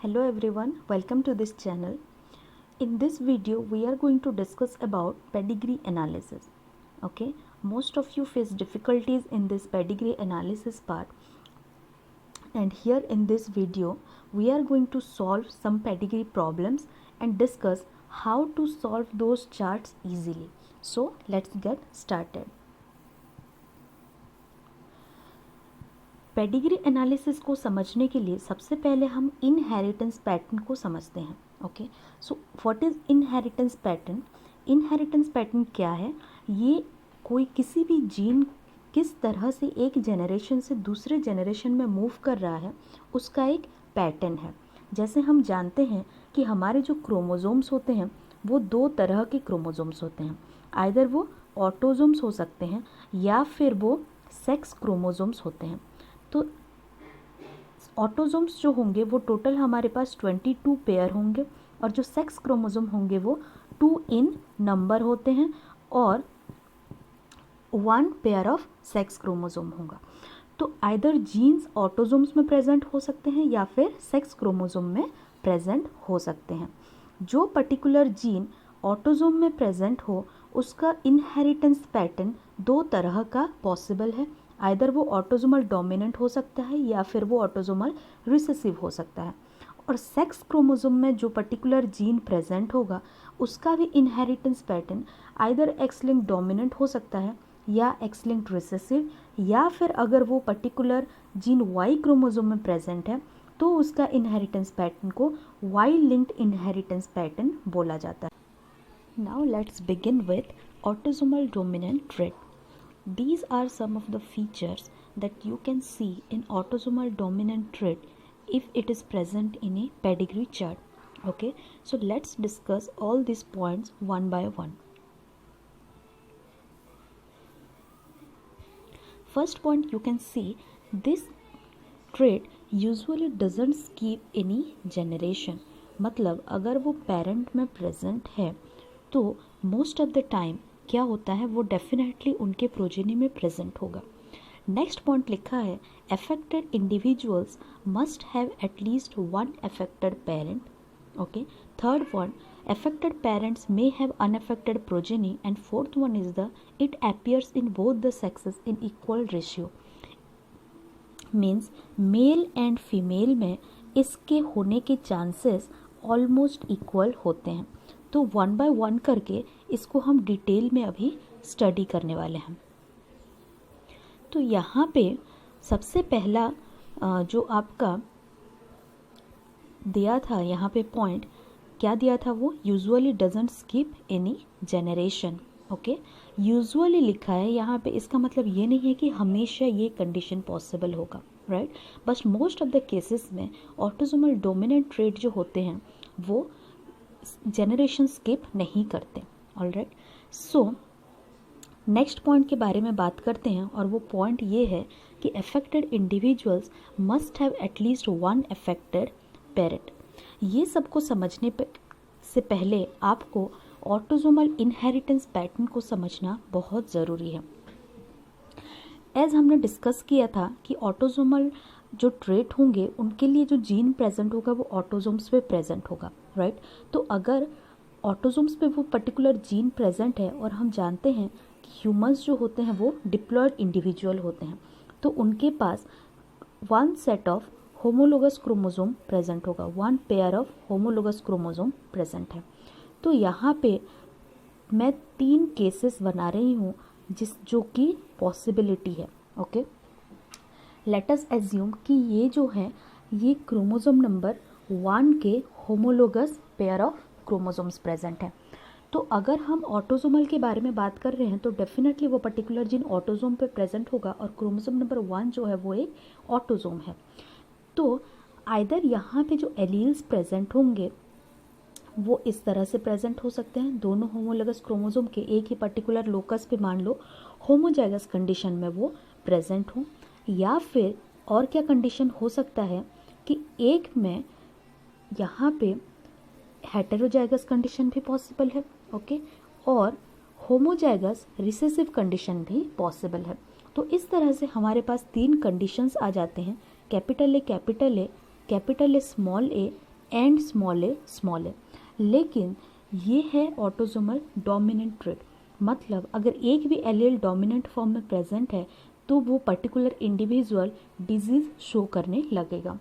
Hello everyone, welcome to this channel. In this video we are going to discuss about pedigree analysis. Okay, most of you face difficulties in this pedigree analysis part, and here in this video we are going to solve some pedigree problems and discuss how to solve those charts easily. So let's get started. Pedigree analysis को समझने के लिए सबसे पहले हम inheritance pattern को समझते हैं. Okay, so what is inheritance pattern? Inheritance pattern क्या है? ये कोई किसी भी जीन किस तरह से एक जनरेशन से दूसरे जनरेशन में मूव कर रहा है उसका एक पैटर्न है. जैसे हम जानते हैं कि हमारे जो क्रोमोसोम्स होते हैं वो दो तरह के क्रोमोसोम्स होते हैं. आइदर वो ऑटोसोम्स हो सकते हैं या फिर वो सेक्स क्रोमोसोम्स होते हैं. तो ऑटोसोम्स जो होंगे वो टोटल हमारे पास 22 पेयर होंगे और जो सेक्स क्रोमोसोम होंगे वो 2 इन नंबर होते हैं और 1 पेयर ऑफ सेक्स क्रोमोसोम होगा. तो आइदर जीन्स ऑटोसोम्स में प्रेजेंट हो सकते हैं या फिर सेक्स क्रोमोसोम में प्रेजेंट हो सकते हैं. जो पर्टिकुलर जीन ऑटोसोम में प्रेजेंट हो उसका इनहेरिटेंस पैटर्न दो तरह का पॉसिबल है. आइदर वो ऑटोसोमल डोमिनेंट हो सकता है या फिर वो ऑटोसोमल रिसेसिव हो सकता है. और सेक्स क्रोमोसोम में जो पर्टिकुलर जीन प्रेजेंट होगा उसका भी inheritance pattern either x linked dominant हो सकता है या एक्स लिंक्ड रिसेसिव, या फिर अगर वो पर्टिकुलर जीन वाई क्रोमोसोम में प्रेजेंट है तो उसका इनहेरिटेंस पैटर्न को वाई लिंक्ड इनहेरिटेंस पैटर्न बोला जाता है. Now let's begin with autosomal dominant trait. These are some of the features that you can see in autosomal dominant trait if it is present in a pedigree chart. Okay, so let's discuss all these points one by one. First point, you can see this trait usually doesn't skip any generation. मतलब अगर वो parent में present है तो most of the time क्या होता है वो डेफिनेटली उनके प्रोजेनी में प्रेजेंट होगा. नेक्स्ट पॉइंट लिखा है affected individuals must have at least one affected parent. Okay, third point affected parents may have unaffected progeny and fourth one is the it appears in both the sexes in equal ratio. Means male and female में इसके होने के chances almost equal होते हैं. तो one by one करके इसको हम डिटेल में अभी स्टडी करने वाले हैं. तो यहाँ पे सबसे पहला जो आपका दिया था यहाँ पे पॉइंट क्या दिया था, वो usually doesn't skip any generation. Okay, usually लिखा है यहाँ पे, इसका मतलब ये नहीं है कि हमेशा ये कंडीशन पॉसिबल होगा, राइट. बस मोस्ट ऑफ द केसेस में ऑटोसोमल डोमिनेंट ट्रेट जो होते हैं वो जनरेशन स्किप नहीं करते. ऑलराइट, सो नेक्स्ट पॉइंट के बारे में बात करते हैं और वो पॉइंट ये है कि affected individuals must have at least one affected parent. ये सबको समझने से पहले आपको ऑटोसोमल इनहेरिटेंस पैटर्न को समझना बहुत ज़रूरी है. एज हमने डिस्कस किया था कि ऑटोसोमल जो ट्रेट होंगे उनके लिए जो जीन प्रेजेंट होगा वो ऑटोसोम्स पे प्रेजेंट होगा, राइट. तो अगर ऑटोसोम्स पे वो पर्टिकुलर जीन प्रेजेंट है और हम जानते हैं कि ह्यूमंस जो होते हैं वो डिप्लॉयड इंडिविजुअल होते हैं तो उनके पास one set of homologous chromosome present होगा, one pair of homologous chromosome present है. तो यहाँ पे मैं 3 केसेस बना रही हूँ जो कि पॉसिबिलिटी है. ओके, लेट अस एज्यूम कि ये जो है ये क्रोमोसोम नंबर 1 के homologous pair of chromosomes present हैं. तो अगर हम ऑटोसोमल के बारे में बात कर रहे हैं तो डेफिनेटली वो पर्टिकुलर जीन ऑटोसोम पे प्रेजेंट होगा और क्रोमोसोम नंबर 1 जो है वो एक ऑटोसोम है. तो आइदर यहाँ पे जो एलील्स प्रेजेंट होंगे वो इस तरह से प्रेजेंट हो सकते हैं, दोनों होमोलोगस क्रोमोसोम के एक ही पर्टिकुलर लोकस पे मान लो होमोजाइगस कंडीशन में वो प्रेजेंट हो, या फिर और क्या कंडीशन हो सकता है कि एक में यहाँ पे हेटेरोजाइगस कंडीशन भी पॉसिबल है. ओके, और होमोजाइगस रिसेसिव कंडीशन भी पॉसिबल है. तो इस तरह से हमारे पास 3 कंडीशंस आ जाते हैं, capital A small A and small A. लेकिन ये है ऑटोसोमल डोमिनेंट ट्रेट, मतलब अगर एक भी एलील डोमिनेंट फॉर्म में प्रेजेंट है तो वो पर्टिकुलर इंडिविजुअल डिजीज शो करने लगेगा।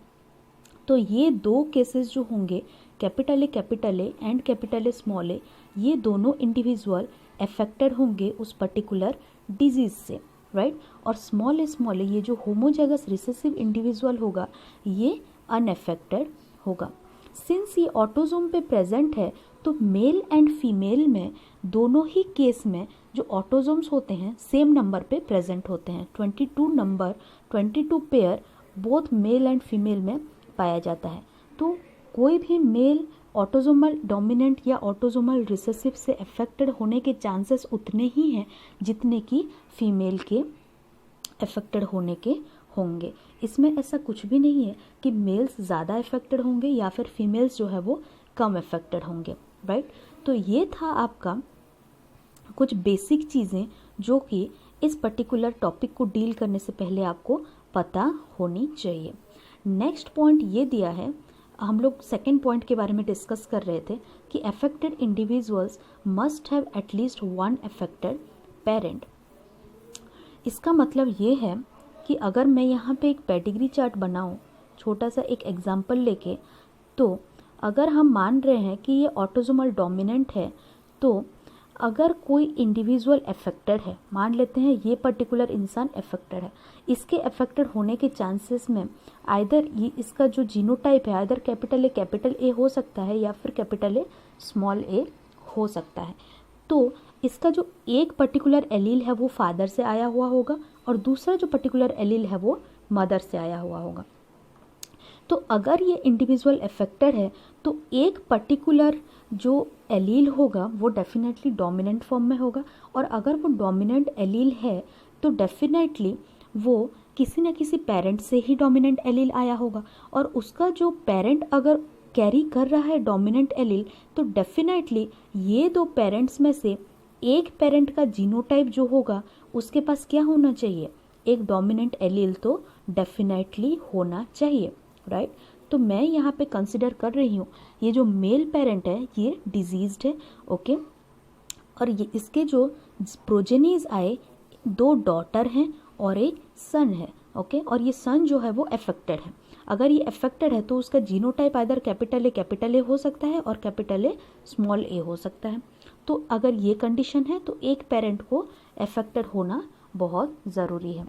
तो ये दो केसेस जो होंगे, capital A and capital A small A, ये दोनों इंडिविजुअल अफेक्टेड होंगे उस पर्टिकुलर डिजीज से, राइट। और स्मॉल ए ये जो होमोजाइगस रिसेसिव इंडिविजुअल होगा ये अनअफेक्टेड होगा। सिंस ये ऑटोसोम पे प्रेजेंट है तो मेल एंड फीमेल में दोनों ही केस में जो ऑटोसोम्स होते हैं सेम नंबर पे प्रेजेंट होते हैं। 22 pair both male and female में पाया जाता है। तो कोई भी मेल ऑटोसोमल डोमिनेंट या ऑटोसोमल रिसेसिव से अफेक्टेड होने के चांसेस उतने ही हैं जितने कि फीमेल के अफेक्टेड होने के होंगे। इसमें ऐसा कुछ भी नहीं है कि मेल्स ज़्यादा अफेक्टेड होंगे या फिर फीमेल्स जो है वो कम अफेक्टेड होंगे, राइट। तो ये था आपका कुछ बेसिक चीज़ें जो कि इस पर्टिकुलर टॉपिक को डील करने से पहले आपको पता होनी चाहिए। नेक्स्ट पॉइंट ये दिया है, हम लोग सेकेंड पॉइंट के बारे में डिस्कस कर रहे थे कि affected individuals must have at least one affected parent. इसका मतलब ये है कि अगर मैं यहाँ पे एक पेडिग्री चार्ट बनाऊँ, छोटा सा एक एग्जांपल लेके, तो अगर हम मान रहे हैं कि ये ऑटोसोमल डोमिनेंट है, तो अगर कोई इंडिविजुअल अफेक्टेड है, मान लेते हैं ये पर्टिकुलर इंसान अफेक्टेड है, इसके अफेक्टेड होने के चांसेस में आइदर ये इसका जो जीनोटाइप है आइदर कैपिटल ए हो सकता है या फिर कैपिटल ए स्मॉल ए हो सकता है। तो इसका जो एक पर्टिकुलर एलील है वो फादर से आया हुआ होगा और दूसरा जो पर्टिकुलर एलील है वो मदर से आया हुआ होगा। तो अगर ये इंडिविजुअल अफेक्टेड है तो एक पर्टिकुलर जो एलील होगा वो डेफिनेटली डोमिनेंट फॉर्म में होगा, और अगर वो डोमिनेंट एलील है तो डेफिनेटली वो किसी न किसी पेरेंट से ही डोमिनेंट एलील आया होगा, और उसका जो पेरेंट अगर कैरी कर रहा है डोमिनेंट एलील तो डेफिनेटली ये दो पेरेंट्स में से एक पेरेंट का जीनोटाइप जो होगा उसके पास क्या होना चाहिए, एक डोमिनेंट एलील तो डेफिनेटली होना चाहिए, राइट। तो मैं यहाँ पे कंसिडर कर रही हूँ ये जो मेल पेरेंट है ये डिजीज्ड है, ओके, और ये इसके जो प्रोजेनीज आए, दो डॉटर हैं और एक सन है, ओके, और ये सन जो है वो अफेक्टेड है। अगर ये अफेक्टेड है तो उसका जीनोटाइप आइदर कैपिटल ए हो सकता है और कैपिटल ए स्मॉल ए हो सकता है। तो अगर ये कंडीशन है तो एक पेरेंट को अफेक्टेड होना बहुत ज़रूरी है।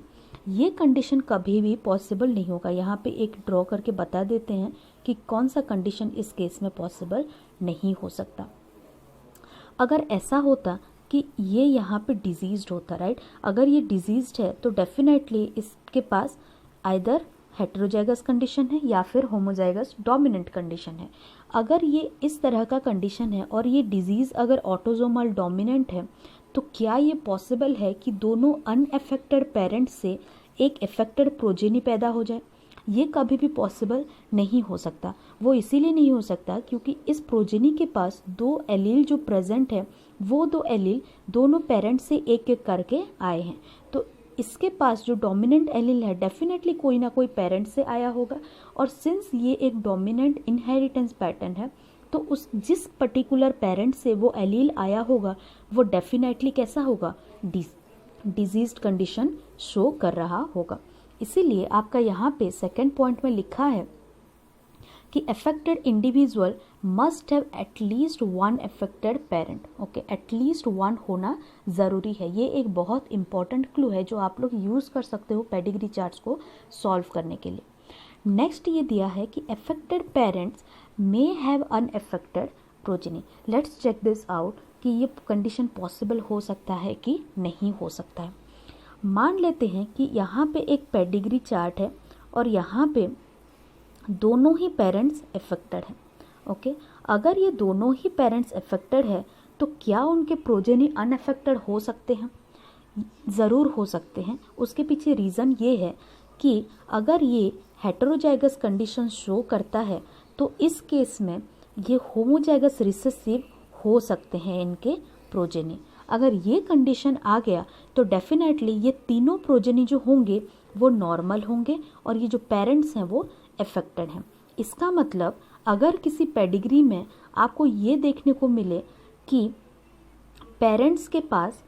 ये कंडीशन कभी भी पॉसिबल नहीं होगा। यहाँ पे एक ड्रॉ करके बता देते हैं कि कौन सा कंडीशन इस केस में पॉसिबल नहीं हो सकता। अगर ऐसा होता कि ये यहाँ पे डिजीज्ड होता, राइट, अगर ये डिजीज्ड है तो डेफिनेटली इसके पास आइदर हेटेरोजाइगस कंडीशन है या फिर होमोजाइगस डोमिनेंट कंडीशन है। अगर ये इस तरह का कंडीशन है और ये डिजीज़ अगर ऑटोसोमल डोमिनेंट है तो क्या ये पॉसिबल है कि दोनों अनअफेक्टेड पेरेंट से एक अफेक्टेड प्रोजेनी पैदा हो जाए? ये कभी भी पॉसिबल नहीं हो सकता। वो इसीलिए नहीं हो सकता क्योंकि इस प्रोजेनी के पास दो एलील जो प्रेजेंट है वो दो एलील दोनों पेरेंट से एक एक करके आए हैं। तो इसके पास जो डोमिनेंट एलील है डेफिनेटली कोई ना कोई पेरेंट से आया होगा, और सिंस ये एक डोमिनेंट इनहेरिटेंस पैटर्न है तो उस जिस पर्टिकुलर पेरेंट से वो एलील आया होगा वो डेफिनेटली कैसा होगा, डिजीज्ड कंडीशन शो कर रहा होगा। इसीलिए आपका यहाँ पे सेकेंड पॉइंट में लिखा है कि affected individual must have at least one affected parent, okay, at least one होना ज़रूरी है। ये एक बहुत इंपॉर्टेंट क्लू है जो आप लोग यूज़ कर सकते हो पेडिग्री चार्ट्स को सॉल्व करने के लिए। नेक्स्ट ये दिया है कि affected parents may have unaffected progeny. Let's check this out कि ये कंडीशन पॉसिबल हो सकता है कि नहीं हो सकता है। मान लेते हैं कि यहाँ पे एक पेडिग्री चार्ट है और यहाँ पे दोनों ही पेरेंट्स अफेक्टेड हैं, ओके। अगर ये दोनों ही पेरेंट्स अफेक्टेड है तो क्या उनके प्रोजेनी अनअफेक्टेड हो सकते हैं? ज़रूर हो सकते हैं। उसके पीछे रीज़न ये है कि अगर ये हेटेरोजाइगस कंडीशन शो करता है तो इस केस में ये होमोजाइगस रिसेसिव हो सकते हैं इनके प्रोजेनी। अगर ये कंडीशन आ गया तो डेफिनेटली ये तीनों प्रोजेनी जो होंगे वो नॉर्मल होंगे और ये जो पेरेंट्स हैं वो अफेक्टेड हैं। इसका मतलब अगर किसी पेडिग्री में आपको ये देखने को मिले कि पेरेंट्स के पास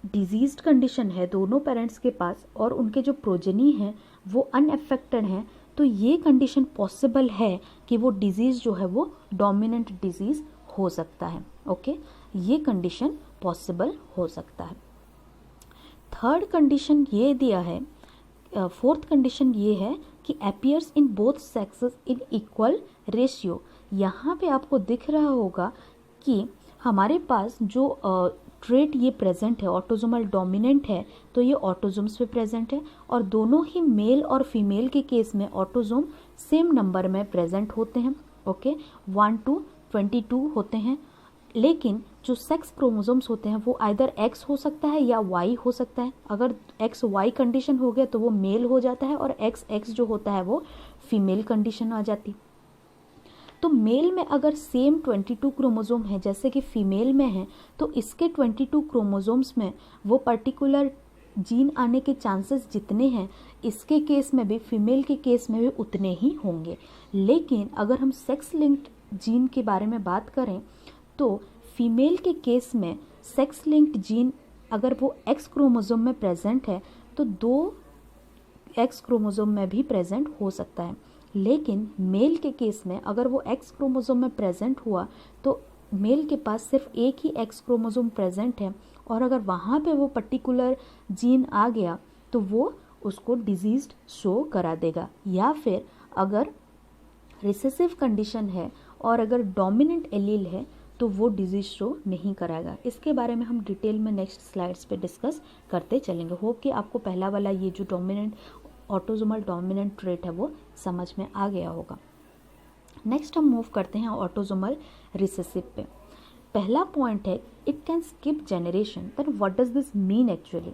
डिजीज्ड कंडीशन है, दोनों पेरेंट्स के पास, और उनके जो प्रोजेनी हैं वो अनएफेक्टेड हैं, तो ये कंडीशन पॉसिबल है कि वो डिजीज़ जो है वो डोमिनेंट डिजीज़ हो सकता है। ओके, ये कंडीशन पॉसिबल हो सकता है। थर्ड कंडीशन ये दिया है, फोर्थ कंडीशन ये है कि appears in both sexes in equal ratio. यहाँ पे आपको दिख रहा होगा कि हमारे पास जो ट्रेट ये प्रेजेंट है, ऑटोजोमल डोमिनेंट है, तो ये ऑटोजोम्स पे प्रेजेंट है, और दोनों ही मेल और फीमेल के केस में ऑटोजोम सेम नंबर में प्रेजेंट होते हैं। ओके, 1 to 22 होते हैं, लेकिन जो सेक्स क्रोमोसोम्स होते हैं वो आइदर एक्स हो सकता है या वाई हो सकता है। अगर एक्स वाई कंडीशन हो गया तो वो मेल हो जाता है, और एक्स एक्स जो होता है वो फीमेल कंडीशन आ जाती। तो मेल में अगर सेम 22 क्रोमोसोम है जैसे कि फीमेल में है, तो इसके 22 क्रोमोसोम्स में वो पर्टिकुलर जीन आने के चांसेस जितने हैं, इसके केस में भी, फीमेल के केस में भी उतने ही होंगे। लेकिन अगर हम सेक्स लिंक्ड जीन के बारे में बात करें तो फीमेल के केस में सेक्स लिंक्ड जीन अगर वो एक्स क्रोमोसोम में प्रेजेंट है तो 2 एक्स क्रोमोसोम में भी प्रेजेंट हो सकता है। लेकिन मेल के केस में अगर वो एक्स क्रोमोसोम में प्रेजेंट हुआ तो मेल के पास सिर्फ एक ही एक्स क्रोमोसोम प्रेजेंट है, और अगर वहाँ पे वो पर्टिकुलर जीन आ गया तो वो उसको डिजीज्ड शो करा देगा। या फिर अगर रिसेसिव कंडीशन है और अगर डोमिनेंट एलील है तो वो डिजीज शो नहीं कराएगा। इसके बारे में हम डिटेल में नेक्स्ट स्लाइड्स पे डिस्कस करते चलेंगे। होप कि आपको पहला वाला ये जो डोमिनेंट ऑटोजोमल डोमिनेंट ट्रेट है वो समझ में आ गया होगा। नेक्स्ट हम मूव करते हैं ऑटोजोमल रिसेसिव पे। पहला पॉइंट है it can skip generation. Then what does this mean actually?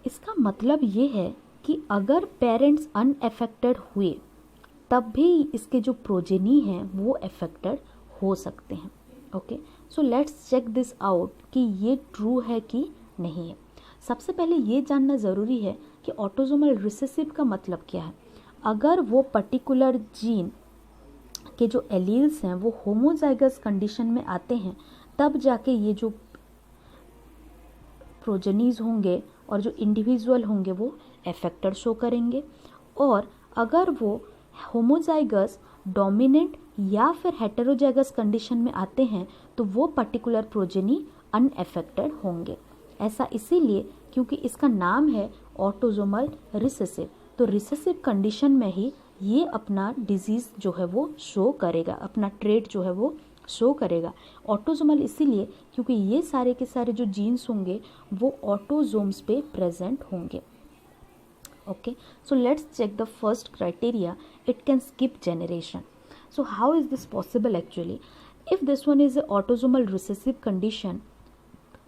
इसका मतलब ये है कि अगर पेरेंट्स अनएफेक्टेड हुए तब भी इसके जो प्रोजेनी हैं वो अफेक्टेड हो सकते हैं। Okay, so let's check this out कि ये ट्रू है कि नहीं है। सबसे पहले ये जानना ज़रूरी है कि ऑटोजोमल रिसेसिव का मतलब क्या है। अगर वो पर्टिकुलर जीन के जो एलील्स हैं वो होमोजाइगस कंडीशन में आते हैं, तब जाके ये जो प्रोजेनीज होंगे और जो इंडिविजुअल होंगे वो अफेक्टेड शो करेंगे। और अगर वो होमोजाइगस डोमिनेंट या फिर हेटेरोजाइगस कंडीशन में आते हैं तो वो पर्टिकुलर प्रोजेनी अनएफेक्टेड होंगे। ऐसा इसीलिए क्योंकि इसका नाम है ऑटोजोमल रिसेसिव। तो रिसेसिव कंडीशन में ही ये अपना डिजीज जो है वो शो करेगा, अपना ट्रेट जो है वो शो करेगा। ऑटोजोमल इसीलिए क्योंकि ये सारे के सारे जो जीन्स होंगे वो ऑटोजोम्स पे प्रेजेंट होंगे। Okay, so let's check the first criteria. It can skip generation. So how is this possible actually? If this one is an autosomal recessive condition,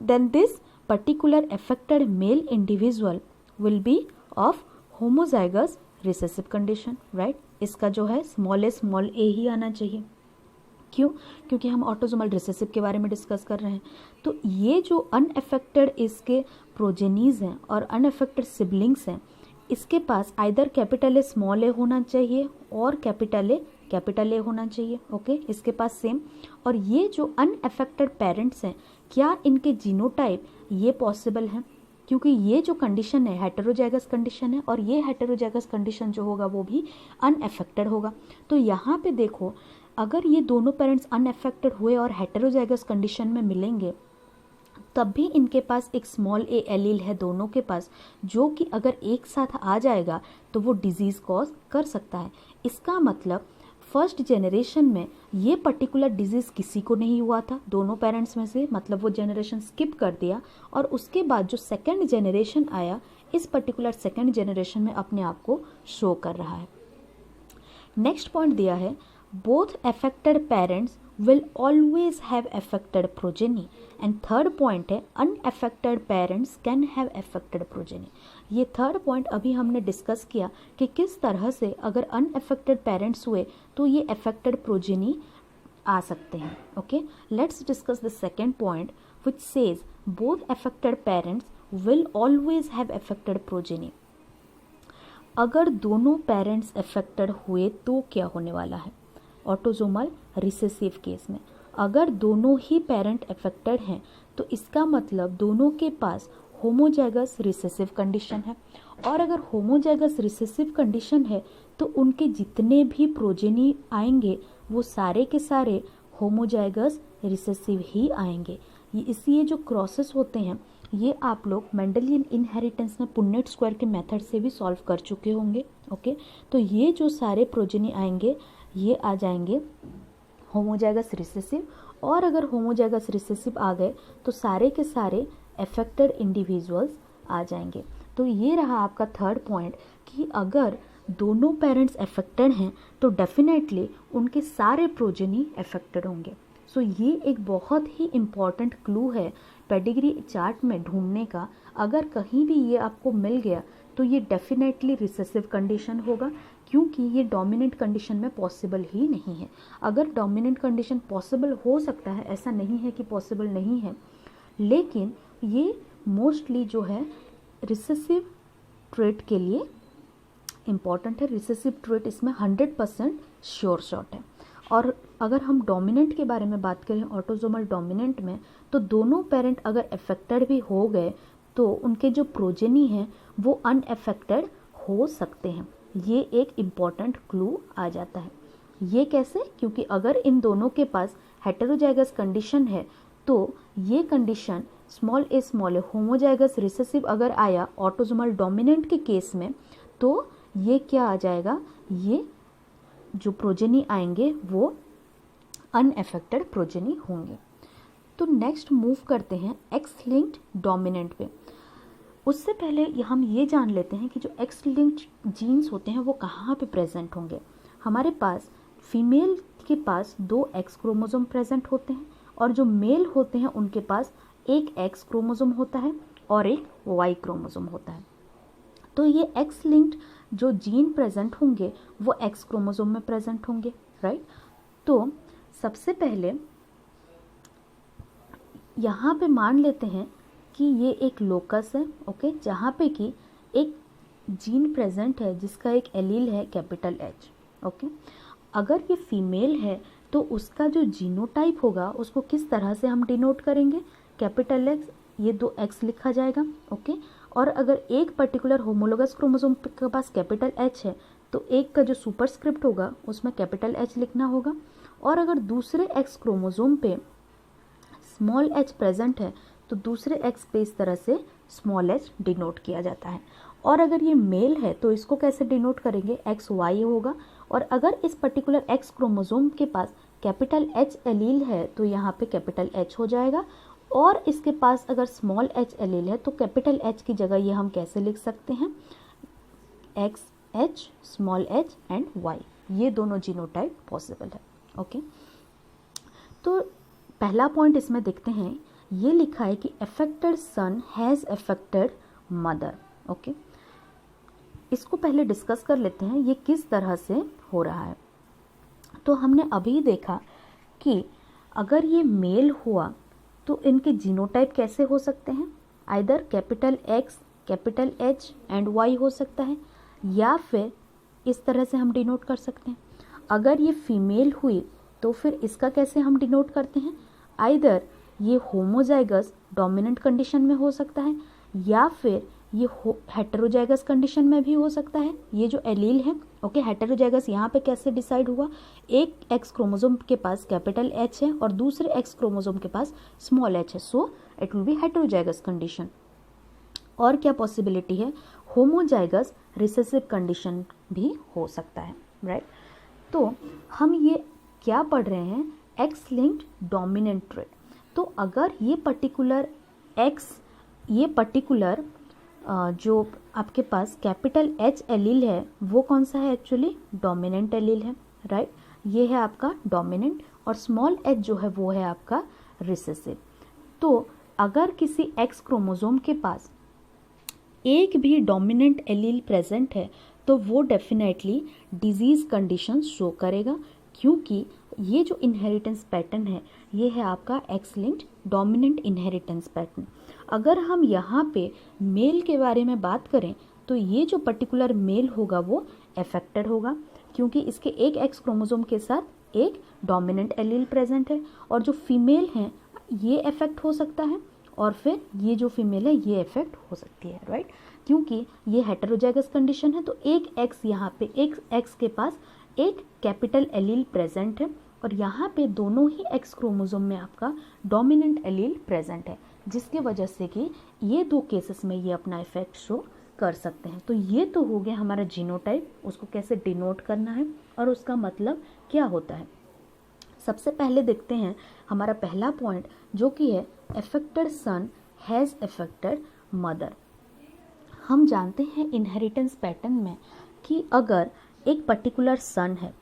then this particular affected male individual will be of homozygous recessive condition, right? इसका जो है small a ही आना चाहिए। क्यों? क्योंकि हम autosomal recessive के बारे में डिस्कस कर रहे हैं। तो ये जो अनअफेक्टेड इसके प्रोजेनीज हैं और अनअफेक्टेड सिबलिंग्स हैं, इसके पास आइदर कैपिटल ए स्मॉल ए होना चाहिए और कैपिटल ए होना चाहिए। ओके, इसके पास सेम। और ये जो अनअफेक्टेड पेरेंट्स हैं, क्या इनके जीनोटाइप ये पॉसिबल है? क्योंकि ये जो कंडीशन है हेटेरोजाइगस कंडीशन है, और ये हेटेरोजाइगस कंडीशन जो होगा वो भी अनअफेक्टेड होगा। तो यहाँ पे देखो, अगर ये दोनों पेरेंट्स अनअफेक्टेड हुए और हेटेरोजाइगस कंडीशन में मिलेंगे तब भी इनके पास एक स्मॉल ए एलील है दोनों के पास, जो कि अगर एक साथ आ जाएगा तो वो डिजीज कॉज कर सकता है। इसका मतलब फर्स्ट जनरेशन में ये पर्टिकुलर डिजीज किसी को नहीं हुआ था दोनों पेरेंट्स में से, मतलब वो जनरेशन स्किप कर दिया, और उसके बाद जो सेकेंड जनरेशन आया, इस पर्टिकुलर सेकेंड जनरेशन में अपने आप को शो कर रहा है। नेक्स्ट पॉइंट दिया है both affected parents will always have affected progeny, and third point है unaffected parents can have affected progeny। ये थर्ड पॉइंट अभी हमने डिस्कस किया कि किस तरह से अगर अनअफेक्टेड पेरेंट्स हुए तो ये अफेक्टेड प्रोजेनी आ सकते हैं। Okay, let's discuss the second point which says both affected parents will always have affected progeny। अगर दोनों पेरेंट्स अफेक्टेड हुए तो क्या होने वाला है? ऑटोसोमल रिसेसिव केस में अगर दोनों ही पेरेंट अफेक्टेड हैं तो इसका मतलब दोनों के पास होमोजाइगस रिसेसिव कंडीशन है, और अगर होमोजाइगस रिसेसिव कंडीशन है तो उनके जितने भी प्रोजेनी आएंगे वो सारे के सारे होमोजाइगस रिसेसिव ही आएंगे। इसलिए जो क्रॉसेस होते हैं ये आप लोग मेंडेलियन इनहेरिटेंस में पुन्नेट स्क्वायर के मेथड से भी सॉल्व कर चुके होंगे। ओके, तो ये जो सारे प्रोजेनी आएंगे ये आ जाएंगे होमोजाइगस रिसेसिव, और अगर होमोजाइगस रिसेसिव आ गए तो सारे के सारे अफेक्टेड इंडिविजुअल्स आ जाएंगे। तो ये रहा आपका थर्ड पॉइंट कि अगर दोनों पेरेंट्स अफेक्टेड हैं तो डेफिनेटली उनके सारे प्रोजेनी अफेक्टेड होंगे। सो ये एक बहुत ही इम्पॉर्टेंट क्लू है पेडिग्री चार्ट में ढूंढने का। अगर कहीं भी ये आपको मिल गया तो ये डेफिनेटली रिसेसिव कंडीशन होगा, क्योंकि ये डोमिनेंट कंडीशन में पॉसिबल ही नहीं है। अगर डोमिनेंट कंडीशन पॉसिबल हो सकता है, ऐसा नहीं है कि पॉसिबल नहीं है, लेकिन ये मोस्टली जो है रिसेसिव ट्रेट के लिए इम्पॉर्टेंट है। रिसेसिव ट्रेट इसमें 100% श्योर शॉट है। और अगर हम डोमिनेंट के बारे में बात करें ऑटोसोमल डोमिनेंट में, तो दोनों पेरेंट अगर अफेक्टेड भी हो गए तो उनके जो प्रोजेनी हैं वो अनअफेक्टेड हो सकते हैं। ये एक इम्पॉर्टेंट क्लू आ जाता है। ये कैसे? क्योंकि अगर इन दोनों के पास हेटेरोजाइगस कंडीशन है तो ये कंडीशन स्मॉल ए होमोजाइगस रिसेसिव अगर आया ऑटोसोमल डोमिनेंट के केस में तो ये क्या आ जाएगा, ये जो प्रोजेनी आएंगे वो अनअफेक्टेड प्रोजेनी होंगे। तो नेक्स्ट मूव करते हैं एक्स लिंक्ड डोमिनेंट पे। उससे पहले हम ये जान लेते हैं कि जो एक्स लिंक्ड जीन्स होते हैं वो कहाँ पे प्रेजेंट होंगे। हमारे पास फीमेल के पास 2 एक्स क्रोमोसोम प्रेजेंट होते हैं, और जो मेल होते हैं उनके पास एक एक्स क्रोमोसोम होता है और एक वाई क्रोमोसोम होता है। तो ये एक्स लिंक्ड जो जीन प्रेजेंट होंगे वो एक्स क्रोमोसोम में प्रेजेंट होंगे, राइट। तो सबसे पहले यहाँ पे मान लेते हैं कि ये एक लोकस है, ओके, जहाँ पे कि एक जीन प्रेजेंट है जिसका एक एलील है कैपिटल एच, ओके। अगर ये फीमेल है तो उसका जो जीनोटाइप होगा उसको किस तरह से हम डिनोट करेंगे? कैपिटल एक्स, ये 2 एक्स लिखा जाएगा, ओके। और अगर एक पर्टिकुलर होमोलोगस क्रोमोसोम के पास कैपिटल एच है तो एक का जो सुपरस्क्रिप्ट होगा उसमें कैपिटल एच लिखना होगा, और अगर दूसरे एक्स क्रोमोसोम पे स्मॉल एच प्रेजेंट है तो दूसरे एक्स पे इस तरह से स्मॉल एच डिनोट किया जाता है। और अगर ये मेल है तो इसको कैसे डिनोट करेंगे? एक्स वाई होगा। और अगर इस पर्टिकुलर एक्स क्रोमोसोम के पास कैपिटल एच एलील है तो यहाँ पे कैपिटल एच हो जाएगा, और इसके पास अगर स्मॉल एच एलील है तो कैपिटल एच की जगह ये हम कैसे लिख सकते हैं? X H small H and Y, ये दोनों जीनोटाइप पॉसिबल है, ओके। तो पहला पॉइंट इसमें देखते हैं, ये लिखा है कि affected son has affected mother, okay. इसको पहले डिस्कस कर लेते हैं ये किस तरह से हो रहा है। तो हमने अभी देखा कि अगर ये मेल हुआ तो इनके जीनोटाइप कैसे हो सकते हैं? Either capital X capital H and Y हो सकता है, या फिर इस तरह से हम डिनोट कर सकते हैं। अगर ये फीमेल हुई तो फिर इसका कैसे हम डिनोट करते हैं? आइदर ये होमोजाइगस डोमिनेंट कंडीशन में हो सकता है, या फिर ये हेटेरोजाइगस कंडीशन में भी हो सकता है। ये जो एलील है, ओके, हेटेरोजाइगस यहाँ पे कैसे डिसाइड हुआ? एक एक्स क्रोमोसोम के पास कैपिटल एच है और दूसरे एक्स क्रोमोसोम के पास स्मॉल एच है, so it will be heterozygous condition. और क्या पॉसिबिलिटी है? होमोजाइगस रिसेसिव कंडीशन भी हो सकता है, राइट। तो हम ये क्या पढ़ रहे हैं? X linked dominant trait. तो अगर ये पर्टिकुलर एक्स, ये पर्टिकुलर जो आपके पास कैपिटल एच एलील है वो कौन सा है? एक्चुअली डोमिनेंट एलील है, राइट। ये है आपका डोमिनेंट, और स्मॉल एच जो है वो है आपका रिसेसिव। तो अगर किसी एक्स क्रोमोसोम के पास एक भी डोमिनेंट एलील प्रेजेंट है तो वो डेफिनेटली डिजीज कंडीशन शो करेगा, क्योंकि ये जो इनहेरिटेंस पैटर्न है ये है आपका x linked dominant inheritance pattern. अगर हम यहाँ पे मेल के बारे में बात करें तो ये जो पर्टिकुलर मेल होगा वो अफेक्टेड होगा, क्योंकि इसके एक एक्स क्रोमोसोम के साथ एक डोमिनेंट एलील प्रेजेंट है। और जो फीमेल हैं ये अफेक्ट हो सकता है, और फिर ये जो फीमेल है ये अफेक्ट हो सकती है, राइट। क्योंकि ये हेटेरोजाइगस कंडीशन है, तो एक एक्स यहाँ पे, एक एक्स के पास एक कैपिटल एलील प्रेजेंट है, और यहाँ पे दोनों ही एक्स क्रोमोसोम में आपका डोमिनेंट एलील प्रेजेंट है, जिसके वजह से कि ये दो केसेस में ये अपना इफेक्ट शो कर सकते हैं। तो ये तो हो गया हमारा जीनोटाइप, उसको कैसे डिनोट करना है और उसका मतलब क्या होता है। सबसे पहले देखते हैं हमारा पहला पॉइंट, जो कि है affected son has affected mother. हम जानते हैं इनहेरिटेंस पैटर्न में कि अगर एक पर्टिकुलर सन है,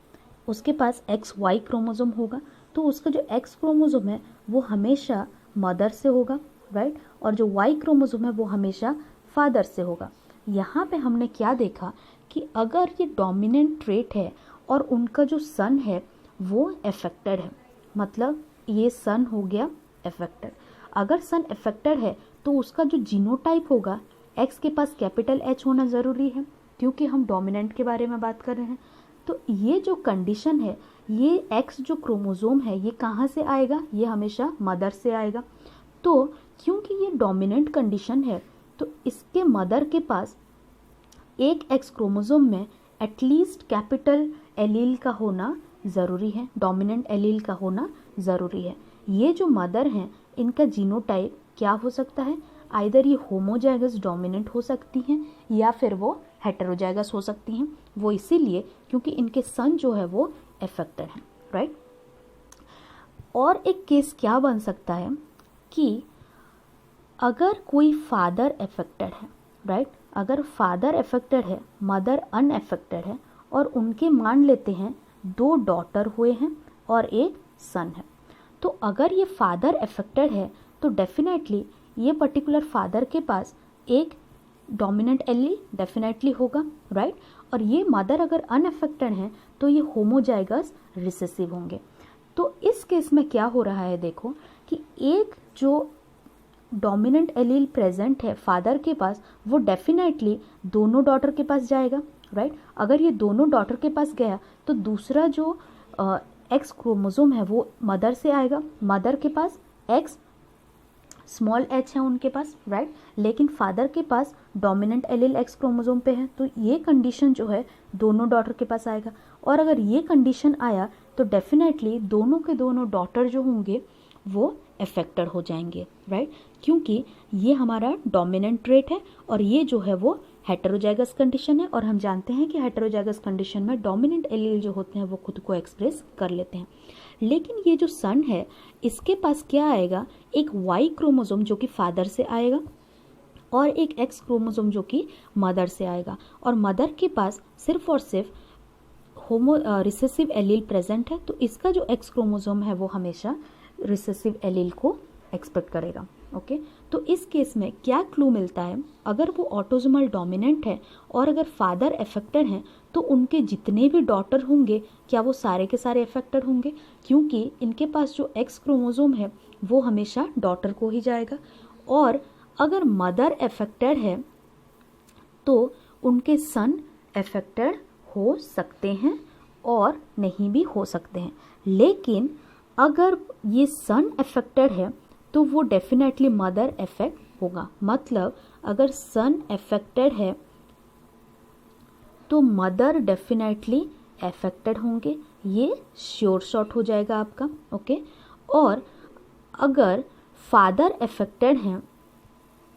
उसके पास एक्स वाई क्रोमोसोम होगा, तो उसका जो एक्स क्रोमोसोम है वो हमेशा मदर से होगा, राइट, और जो वाई क्रोमोसोम है वो हमेशा फादर से होगा। यहाँ पे हमने क्या देखा कि अगर ये डोमिनेंट ट्रेट है और उनका जो सन है वो अफेक्टेड है, मतलब ये सन हो गया अफेक्टेड। अगर सन अफेक्टेड है तो उसका जो जीनोटाइप होगा, एक्स के पास कैपिटल एच होना ज़रूरी है, क्योंकि हम डोमिनेंट के बारे में बात कर रहे हैं। तो ये जो कंडीशन है, ये एक्स जो क्रोमोसोम है ये कहाँ से आएगा, ये हमेशा मदर से आएगा। तो क्योंकि ये डोमिनेंट कंडीशन है, तो इसके मदर के पास एक एक्स क्रोमोसोम में एटलीस्ट कैपिटल एलील का होना ज़रूरी है, डोमिनेंट एलील का होना ज़रूरी है। ये जो मदर हैं इनका जीनोटाइप क्या हो सकता है, आइदर ये होमोजाइगस डोमिनेंट हो सकती हैं या फिर वो हेटेरोजाइगस हो सकती हैं। वो इसीलिए क्योंकि इनके सन जो है वो अफेक्टेड है, राइट। और एक केस क्या बन सकता है कि अगर कोई फादर अफेक्टेड है, राइट, अगर फादर अफेक्टेड है, मदर अनअफेक्टेड है, और उनके मान लेते हैं 2 डॉटर हुए हैं और एक सन है, तो अगर ये फादर अफेक्टेड है तो डेफिनेटली ये पर्टिकुलर फादर के पास एक डोमिनेंट एलील डेफिनेटली होगा, राइट, और ये मदर अगर अनअफेक्टेड हैं तो ये होमोजाइगस रिसेसिव होंगे। तो इस केस में क्या हो रहा है, देखो कि एक जो डोमिनेंट एलील प्रेजेंट है फादर के पास, वो डेफिनेटली दोनों डॉटर के पास जाएगा, राइट। अगर ये दोनों डॉटर के पास गया तो दूसरा जो एक्स क्रोमोसोम है वो मदर से आएगा, मदर के पास एक्स स्मॉल एच है उनके पास, राइट, लेकिन फादर के पास डोमिनेंट एलील एक्स क्रोमोसोम पे है, तो ये कंडीशन जो है दोनों डॉटर के पास आएगा। और अगर ये कंडीशन आया तो डेफिनेटली दोनों के दोनों डॉटर जो होंगे वो अफेक्टेड हो जाएंगे, राइट, क्योंकि ये हमारा डोमिनेंट ट्रेट है और ये जो है वो हेटेरोजाइगस कंडीशन है। और हम जानते हैं कि हेटेरोजाइगस कंडीशन में डोमिनेंट एलील जो होते हैं वो खुद को एक्सप्रेस कर लेते हैं। लेकिन ये जो सन है इसके पास क्या आएगा, एक वाई क्रोमोसोम जो कि फादर से आएगा और एक एक्स क्रोमोसोम जो कि मदर से आएगा, और मदर के पास सिर्फ और सिर्फ रिसेसिव एलील प्रेजेंट है, तो इसका जो एक्स क्रोमोसोम है वो हमेशा रिसेसिव एलील को एक्सपेक्ट करेगा, ओके। तो इस केस में क्या क्लू मिलता है, अगर वो ऑटोसोमल डोमिनेंट है और अगर फादर अफेक्टेड हैं तो उनके जितने भी डॉटर होंगे क्या वो सारे के सारे अफेक्टेड होंगे, क्योंकि इनके पास जो एक्स क्रोमोसोम है वो हमेशा डॉटर को ही जाएगा। और अगर मदर अफेक्टेड है तो उनके सन अफेक्टेड हो सकते हैं और नहीं भी हो सकते हैं। लेकिन अगर ये सन अफेक्टेड है तो वो डेफिनेटली मदर अफेक्ट होगा, मतलब अगर सन अफेक्टेड है तो मदर डेफिनेटली अफेक्टेड होंगे, ये श्योर शॉट हो जाएगा आपका, ओके। और अगर फादर अफेक्टेड हैं,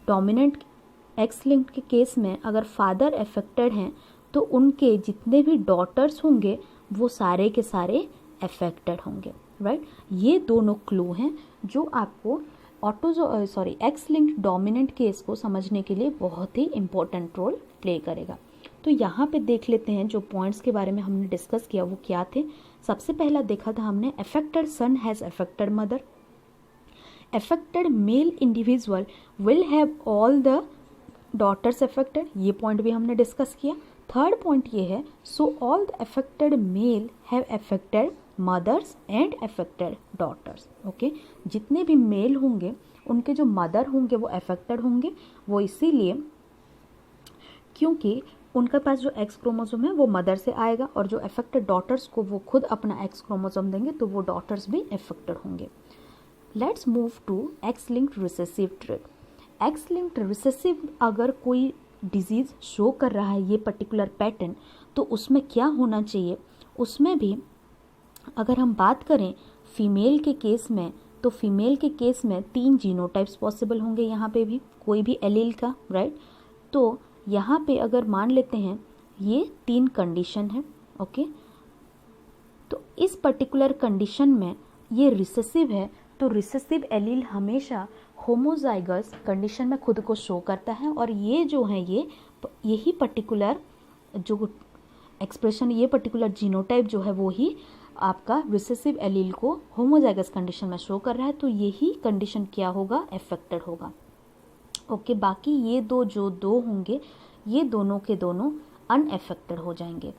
डोमिनेंट एक्स लिंक्ड के केस में अगर फादर अफेक्टेड हैं तो उनके जितने भी डॉटर्स होंगे वो सारे के सारे अफेक्टेड होंगे, राइट। ये दोनों क्लू हैं जो आपको एक्स लिंक्ड डोमिनेंट केस को समझने के लिए बहुत ही इंपॉर्टेंट रोल प्ले करेगा। तो यहाँ पे देख लेते हैं जो पॉइंट्स के बारे में हमने डिस्कस किया वो क्या थे। सबसे पहला देखा था हमने affected son has affected mother, affected male individual will have all the daughters affected, ये पॉइंट भी हमने डिस्कस किया। थर्ड पॉइंट ये है, so all the affected male have affected mothers and affected daughters, okay. जितने भी मेल होंगे उनके जो मदर होंगे वो अफेक्टेड होंगे, वो इसीलिए क्योंकि उनके पास जो एक्स क्रोमोसोम है वो मदर से आएगा और जो अफेक्टेड डॉटर्स को वो खुद अपना एक्स क्रोमोसोम देंगे तो वो डॉटर्स भी अफेक्टेड होंगे। Let's move to X linked recessive trait. X linked recessive अगर कोई डिजीज़ शो कर रहा है ये पर्टिकुलर पैटर्न, तो उसमें क्या होना चाहिए, उसमें भी अगर हम बात करें फीमेल के केस में, तो फीमेल के केस में 3 जीनोटाइप्स पॉसिबल होंगे यहाँ पे भी कोई भी एलील का, राइट। तो यहाँ पे अगर मान लेते हैं ये 3 कंडीशन है, ओके। तो इस पर्टिकुलर कंडीशन में ये रिसेसिव है, तो रिसेसिव एलील हमेशा होमोजाइगस कंडीशन में खुद को शो करता है और ये जो है यही पर्टिकुलर जो एक्सप्रेशन, ये पर्टिकुलर जीनोटाइप जो है वो ही आपका रिसेसिव एलील को होमोजाइगस कंडीशन में शो कर रहा है, तो यही कंडीशन क्या होगा, अफेक्टेड होगा, ओके। बाकी ये जो दो होंगे ये दोनों के दोनों अनअफेक्टेड हो जाएंगे।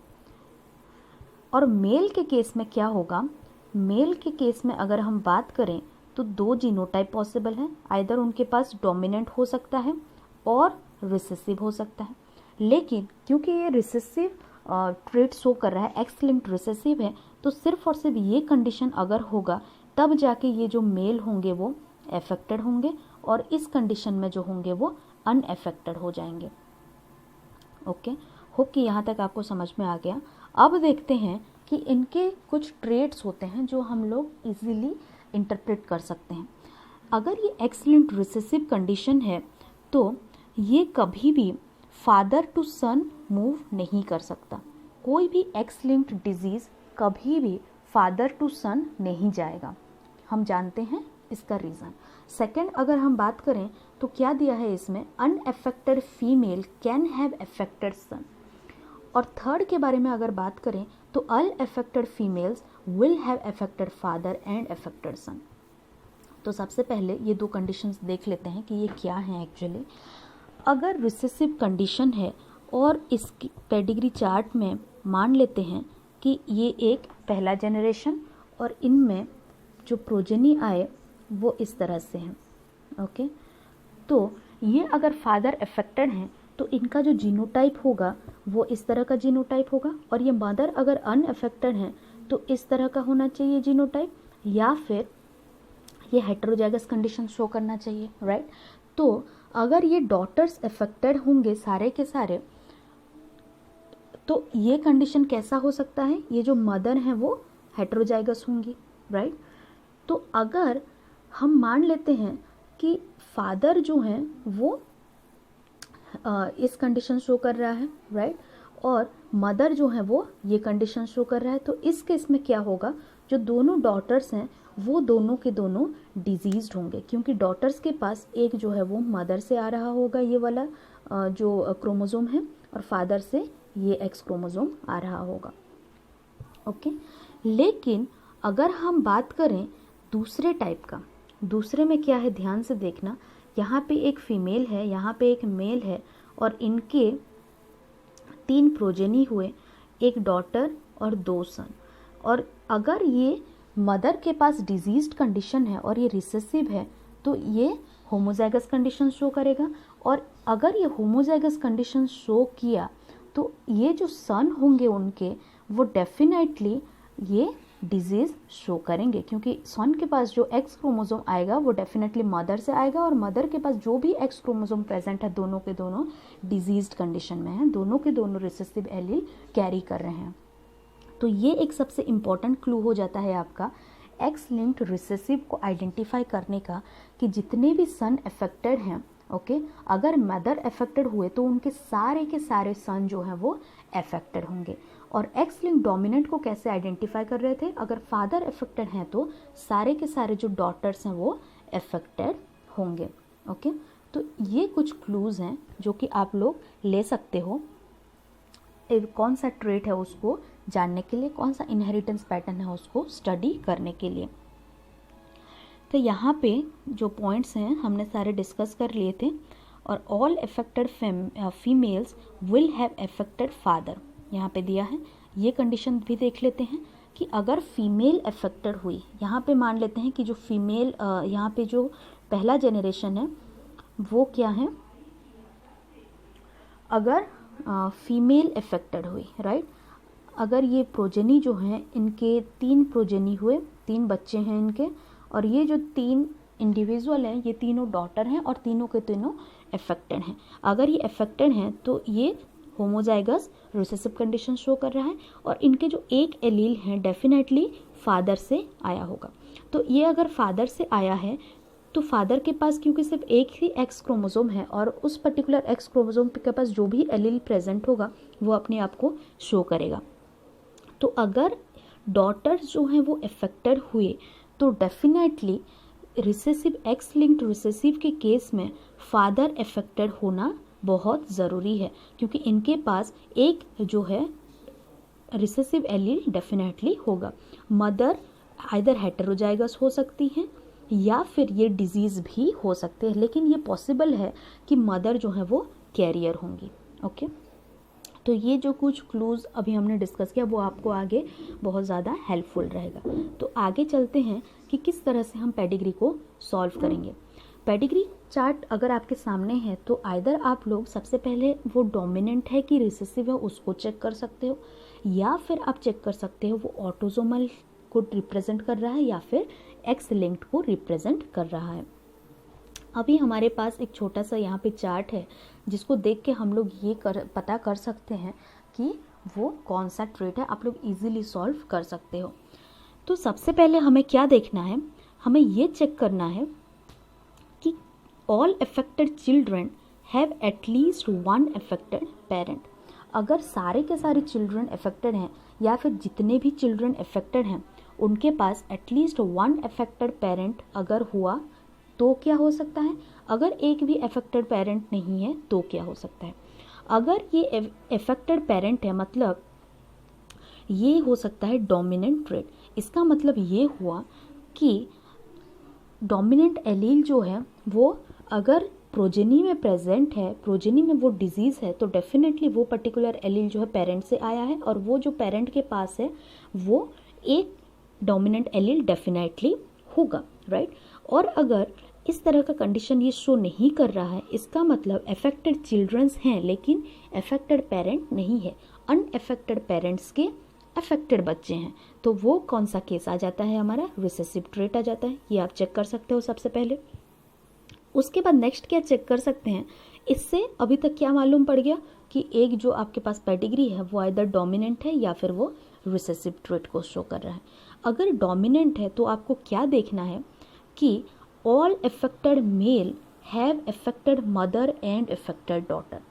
और मेल के केस में क्या होगा, मेल के केस में अगर हम बात करें तो 2 जीनोटाइप पॉसिबल है, आइदर उनके पास डोमिनेंट हो सकता है और रिसेसिव हो सकता है। लेकिन क्योंकि ये रिसेसिव ट्रेट शो कर रहा है, एक्स लिंक्ड रिसेसिव है, तो सिर्फ और सिर्फ ये कंडीशन अगर होगा तब जाके ये जो मेल होंगे वो अफेक्टेड होंगे और इस कंडीशन में जो होंगे वो अनअफेक्टेड हो जाएंगे, ओके। होप कि यहाँ तक आपको समझ में आ गया। अब देखते हैं कि इनके कुछ ट्रेट्स होते हैं जो हम लोग इजीली इंटरप्रेट कर सकते हैं। अगर ये एक्स लिंक्ड रिसेसिव कंडीशन है तो ये कभी भी फादर टू सन मूव नहीं कर सकता। कोई भी एक्स लिंक्ड डिजीज़ कभी भी फादर टू सन नहीं जाएगा, हम जानते हैं इसका रीज़न। सेकंड, अगर हम बात करें तो क्या दिया है इसमें, unaffected female can have affected son. और थर्ड के बारे में अगर बात करें तो unaffected females will have affected father and affected son. तो सबसे पहले ये 2 कंडीशंस देख लेते हैं कि ये क्या हैं एक्चुअली। अगर रिसेसिव कंडीशन है और इसकी पेडिग्री चार्ट में मान लेते हैं कि ये एक पहला जनरेशन और इनमें जो प्रोजेनी आए वो इस तरह से हैं, ओके। तो ये अगर फादर अफेक्टेड हैं तो इनका जो जीनोटाइप होगा वो इस तरह का जीनोटाइप होगा, और ये मदर अगर अनअफेक्टेड हैं तो इस तरह का होना चाहिए जीनोटाइप, या फिर ये हेटेरोजाइगस कंडीशन शो करना चाहिए, राइट। तो अगर ये डॉटर्स अफेक्टेड होंगे सारे के सारे, तो ये कंडीशन कैसा हो सकता है, ये जो मदर हैं वो हेटेरोजाइगस होंगी, राइट। तो अगर हम मान लेते हैं कि फादर जो हैं वो इस कंडीशन शो कर रहा है, राइट, और मदर जो है वो ये कंडीशन शो कर रहा है, तो इस केस में क्या होगा, जो दोनों डॉटर्स हैं वो दोनों के दोनों डिजीज्ड होंगे, क्योंकि डॉटर्स के पास एक जो है वो मदर से आ रहा होगा ये वाला जो क्रोमोसोम है, और फादर से ये एक्स क्रोमोसोम आ रहा होगा, ओके। लेकिन अगर हम बात करें दूसरे टाइप का, दूसरे में क्या है ध्यान से देखना, यहाँ पे एक फीमेल है, यहाँ पे एक मेल है, और इनके 3 प्रोजेनी हुए, एक डॉटर और 2 सन। और अगर ये मदर के पास डिजीज्ड कंडीशन है और ये रिसेसिव है तो ये होमोजाइगस कंडीशन शो करेगा, और अगर ये होमोजाइगस कंडीशन शो किया तो ये जो सन होंगे उनके वो डेफिनेटली ये डिजीज़ शो करेंगे, क्योंकि सन के पास जो एक्स क्रोमोसोम आएगा वो डेफिनेटली मदर से आएगा, और मदर के पास जो भी एक्स क्रोमोसोम प्रेजेंट है दोनों के दोनों डिजीज्ड कंडीशन में हैं, दोनों के दोनों रिसेसिव एलील कैरी कर रहे हैं। तो ये एक सबसे इम्पॉर्टेंट क्लू हो जाता है आपका एक्स लिंक्ड रिसेसिव को आइडेंटिफाई करने का, कि जितने भी सन अफेक्टेड हैं, ओके, अगर मदर अफेक्टेड हुए तो उनके सारे के सारे सन जो हैं वो अफेक्टेड होंगे। और एक्स लिंक डोमिनेंट को कैसे आइडेंटिफाई कर रहे थे, अगर फादर अफेक्टेड हैं तो सारे के सारे जो डॉटर्स हैं वो अफेक्टेड होंगे, ओके। तो ये कुछ क्लूज़ हैं जो कि आप लोग ले सकते हो कौन सा ट्रेट है उसको जानने के लिए, कौन सा इनहेरिटेंस पैटर्न है उसको स्टडी करने के लिए। तो यहाँ पे जो पॉइंट्स हैं हमने सारे डिस्कस कर लिए थे, और all affected females will have affected father यहाँ पे दिया है। ये कंडीशन भी देख लेते हैं कि अगर फीमेल अफेक्टेड हुई, यहाँ पे मान लेते हैं कि जो फीमेल यहाँ पे जो पहला जनरेशन है वो क्या है, अगर फीमेल अफेक्टेड हुई, राइट, अगर ये प्रोजेनी जो हैं इनके 3 प्रोजेनी हुए, 3 बच्चे हैं इनके, और ये जो 3 इंडिविजुअल हैं ये तीनों डॉटर हैं और तीनों के तीनों अफेक्टेड हैं, अगर ये अफेक्टेड हैं तो ये होमोजाइगस रिसेसिव कंडीशन शो कर रहा है, और इनके जो एक एलील हैं डेफिनेटली फादर से आया होगा। तो ये अगर फादर से आया है तो फादर के पास क्योंकि सिर्फ एक ही एक्स क्रोमोसोम है और उस पर्टिकुलर एक्स क्रोमोसोम के पास जो भी एलील प्रेजेंट होगा वो अपने आप को शो करेगा। तो अगर डॉटर्स जो हैं वो अफेक्टेड हुए तो definitely recessive x linked recessive के केस में फादर अफेक्टेड होना बहुत ज़रूरी है, क्योंकि इनके पास एक जो है रिसेसिव एलील डेफिनेटली होगा। मदर आइदर हेटेरोजाइगस हो सकती हैं या फिर ये डिजीज़ भी हो सकते हैं, लेकिन ये पॉसिबल है कि मदर जो है वो कैरियर होंगी। ओके, तो ये जो कुछ क्लूज़ अभी हमने डिस्कस किया वो आपको आगे बहुत ज़्यादा हेल्पफुल रहेगा। तो आगे चलते हैं कि किस तरह से हम पेडिग्री को सॉल्व करेंगे। पेडिग्री चार्ट अगर आपके सामने है तो आइदर आप लोग सबसे पहले वो डोमिनेंट है कि रिसेसिव है उसको चेक कर सकते हो, या फिर आप चेक कर सकते हो वो ऑटोसोमल को रिप्रेजेंट कर रहा है या फिर एक्स लिंक्ड को रिप्रेजेंट कर रहा है। अभी हमारे पास एक छोटा सा यहाँ पे चार्ट है जिसको देख के हम लोग ये पता कर सकते हैं कि वो कौन सा ट्रेट है, आप लोग इजीली सॉल्व कर सकते हो। तो सबसे पहले हमें क्या देखना है, हमें ये चेक करना है कि all affected children have at least one affected parent. अगर सारे के सारे चिल्ड्रन अफेक्टेड हैं या फिर जितने भी चिल्ड्रन अफेक्टेड हैं उनके पास एटलीस्ट वन अफेक्टेड पेरेंट अगर हुआ तो क्या हो सकता है, अगर एक भी अफेक्टेड पेरेंट नहीं है तो क्या हो सकता है। अगर ये अफेक्टेड पेरेंट है मतलब ये हो सकता है डोमिनेंट ट्रेट। इसका मतलब ये हुआ कि डोमिनेंट एलील जो है वो अगर प्रोजेनी में प्रेजेंट है, प्रोजेनी में वो डिजीज़ है, तो डेफिनेटली वो पर्टिकुलर एलील जो है पेरेंट से आया है और वो जो पेरेंट के पास है वो एक डोमिनेंट एलील डेफिनेटली होगा, राइट। और अगर इस तरह का कंडीशन ये शो नहीं कर रहा है, इसका मतलब अफेक्टेड चिल्ड्रंस हैं लेकिन अफेक्टेड पेरेंट नहीं है, अनअफेक्टेड पेरेंट्स के अफेक्टेड बच्चे हैं, तो वो कौन सा केस आ जाता है, हमारा रिसेसिव ट्रेट आ जाता है। ये आप चेक कर सकते हो सबसे पहले। उसके बाद नेक्स्ट क्या चेक कर सकते हैं, इससे अभी तक क्या मालूम पड़ गया कि एक जो आपके पास पेडिग्री है वो आइदर डोमिनेंट है या फिर वो रिसेसिव ट्रेट को शो कर रहा है। अगर डोमिनेंट है तो आपको क्या देखना है कि all affected male have affected mother and affected daughter.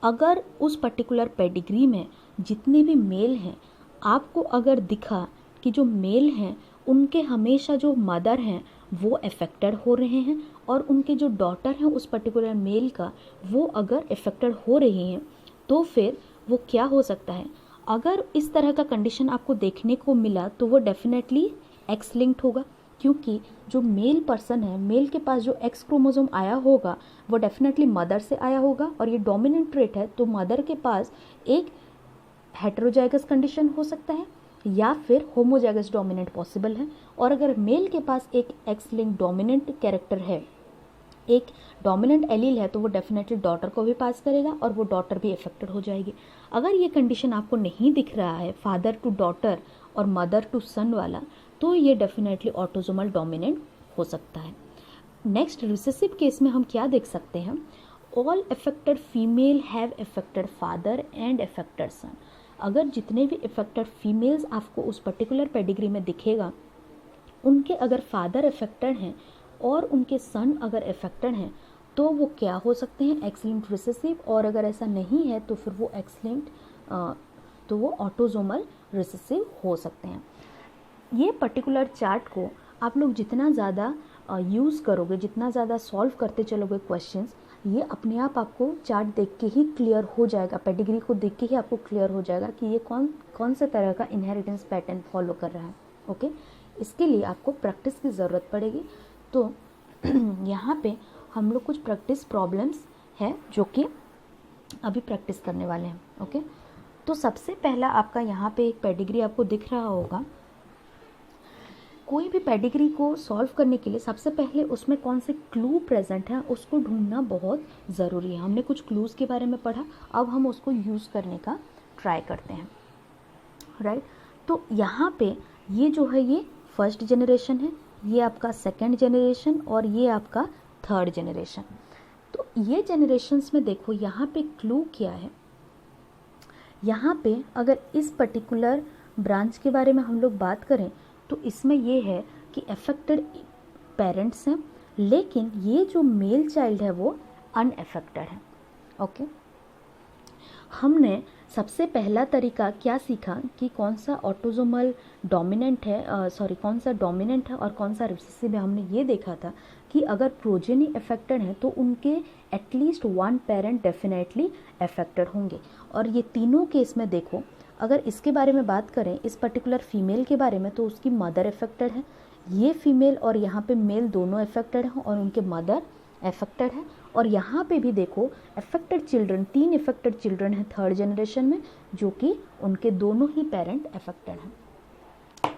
अगर उस पर्टिकुलर पेडिग्री में जितने भी मेल हैं आपको अगर दिखा कि जो मेल हैं उनके हमेशा जो मदर हैं वो अफेक्टेड हो रहे हैं और उनके जो डॉटर हैं उस पर्टिकुलर मेल का वो अगर अफेक्टेड हो रही हैं, तो फिर वो क्या हो सकता है, अगर इस तरह का कंडीशन आपको देखने को मिला तो वो डेफिनेटली एक्स लिंक्ड होगा, क्योंकि जो मेल पर्सन है मेल के पास जो एक्स क्रोमोसोम आया होगा वो डेफिनेटली मदर से आया होगा, और ये डोमिनेंट ट्रेट है तो मदर के पास एक हेटेरोजाइगस कंडीशन हो सकता है या फिर होमोजाइगस डोमिनेंट पॉसिबल है। और अगर मेल के पास एक एक्स लिंक डोमिनेंट कैरेक्टर है, एक डोमिनेंट एलील है, तो वो डेफिनेटली डॉटर को भी पास करेगा और वो डॉटर भी अफेक्टेड हो जाएगी। अगर ये कंडीशन आपको नहीं दिख रहा है फादर टू डॉटर और मदर टू सन वाला, तो ये डेफिनेटली ऑटोसोमल डोमिनेंट हो सकता है। नेक्स्ट रिसेसिव केस में हम क्या देख सकते हैं, all affected female have affected father and affected son. अगर जितने भी अफेक्टेड फीमेल्स आपको उस पर्टिकुलर पेडिग्री में दिखेगा उनके अगर फादर अफेक्टेड हैं और उनके सन अगर अफेक्टेड हैं तो वो क्या हो सकते हैं, एक्स लिंक्ड रिसेसिव, और अगर ऐसा नहीं है तो फिर वो एक्स लिंक्ड तो वो ऑटोसोमल रिसेसिव हो सकते हैं। ये पर्टिकुलर चार्ट को आप लोग जितना ज़्यादा यूज़ करोगे, जितना ज़्यादा सॉल्व करते चलोगे क्वेश्चंस, ये अपने आप आपको चार्ट देख के ही क्लियर हो जाएगा, पेडिग्री को देख के ही आपको क्लियर हो जाएगा कि ये कौन से तरह का इनहेरिटेंस पैटर्न फॉलो कर रहा है। ओके, इसके लिए आपको प्रैक्टिस की ज़रूरत पड़ेगी। तो यहाँ पे हम लोग कुछ प्रैक्टिस प्रॉब्लम्स है जो कि अभी प्रैक्टिस करने वाले हैं। ओके, तो सबसे पहला आपका यहाँ पे एक पेडिग्री आपको दिख रहा होगा। कोई भी पेडिग्री को सॉल्व करने के लिए सबसे पहले उसमें कौन से क्लू प्रेजेंट हैं उसको ढूंढना बहुत ज़रूरी है। हमने कुछ क्लूज़ के बारे में पढ़ा, अब हम उसको यूज़ करने का ट्राई करते हैं, राइट। तो यहाँ पे ये जो है ये फर्स्ट जनरेशन है, ये आपका सेकंड जनरेशन और ये आपका थर्ड जनरेशन। तो ये जनरेशन्स में देखो यहाँ पे क्लू क्या है। यहाँ पे अगर इस पर्टिकुलर ब्रांच के बारे में हम लोग बात करें तो इसमें ये है कि अफेक्टेड पेरेंट्स हैं, लेकिन ये जो मेल चाइल्ड है वो अनअफेक्टेड है। ओके, हमने सबसे पहला तरीका क्या सीखा कि कौन सा ऑटोसोमल डोमिनेंट है, कौन सा डोमिनेंट है और कौन सा रिसेसिव है। हमने ये देखा था कि अगर प्रोजेनी अफेक्टेड है तो उनके at least one parent definitely affected होंगे। और ये तीनों केस में देखो, अगर इसके बारे में बात करें इस पर्टिकुलर फीमेल के बारे में तो उसकी मदर अफेक्टेड है, ये फीमेल और यहाँ पे मेल दोनों अफेक्टेड हैं और उनके मदर अफेक्टेड है। और यहाँ पे भी देखो अफेक्टेड चिल्ड्रन, 3 अफेक्टेड चिल्ड्रन हैं थर्ड जनरेशन में, जो कि उनके दोनों ही पेरेंट अफेक्टेड हैं।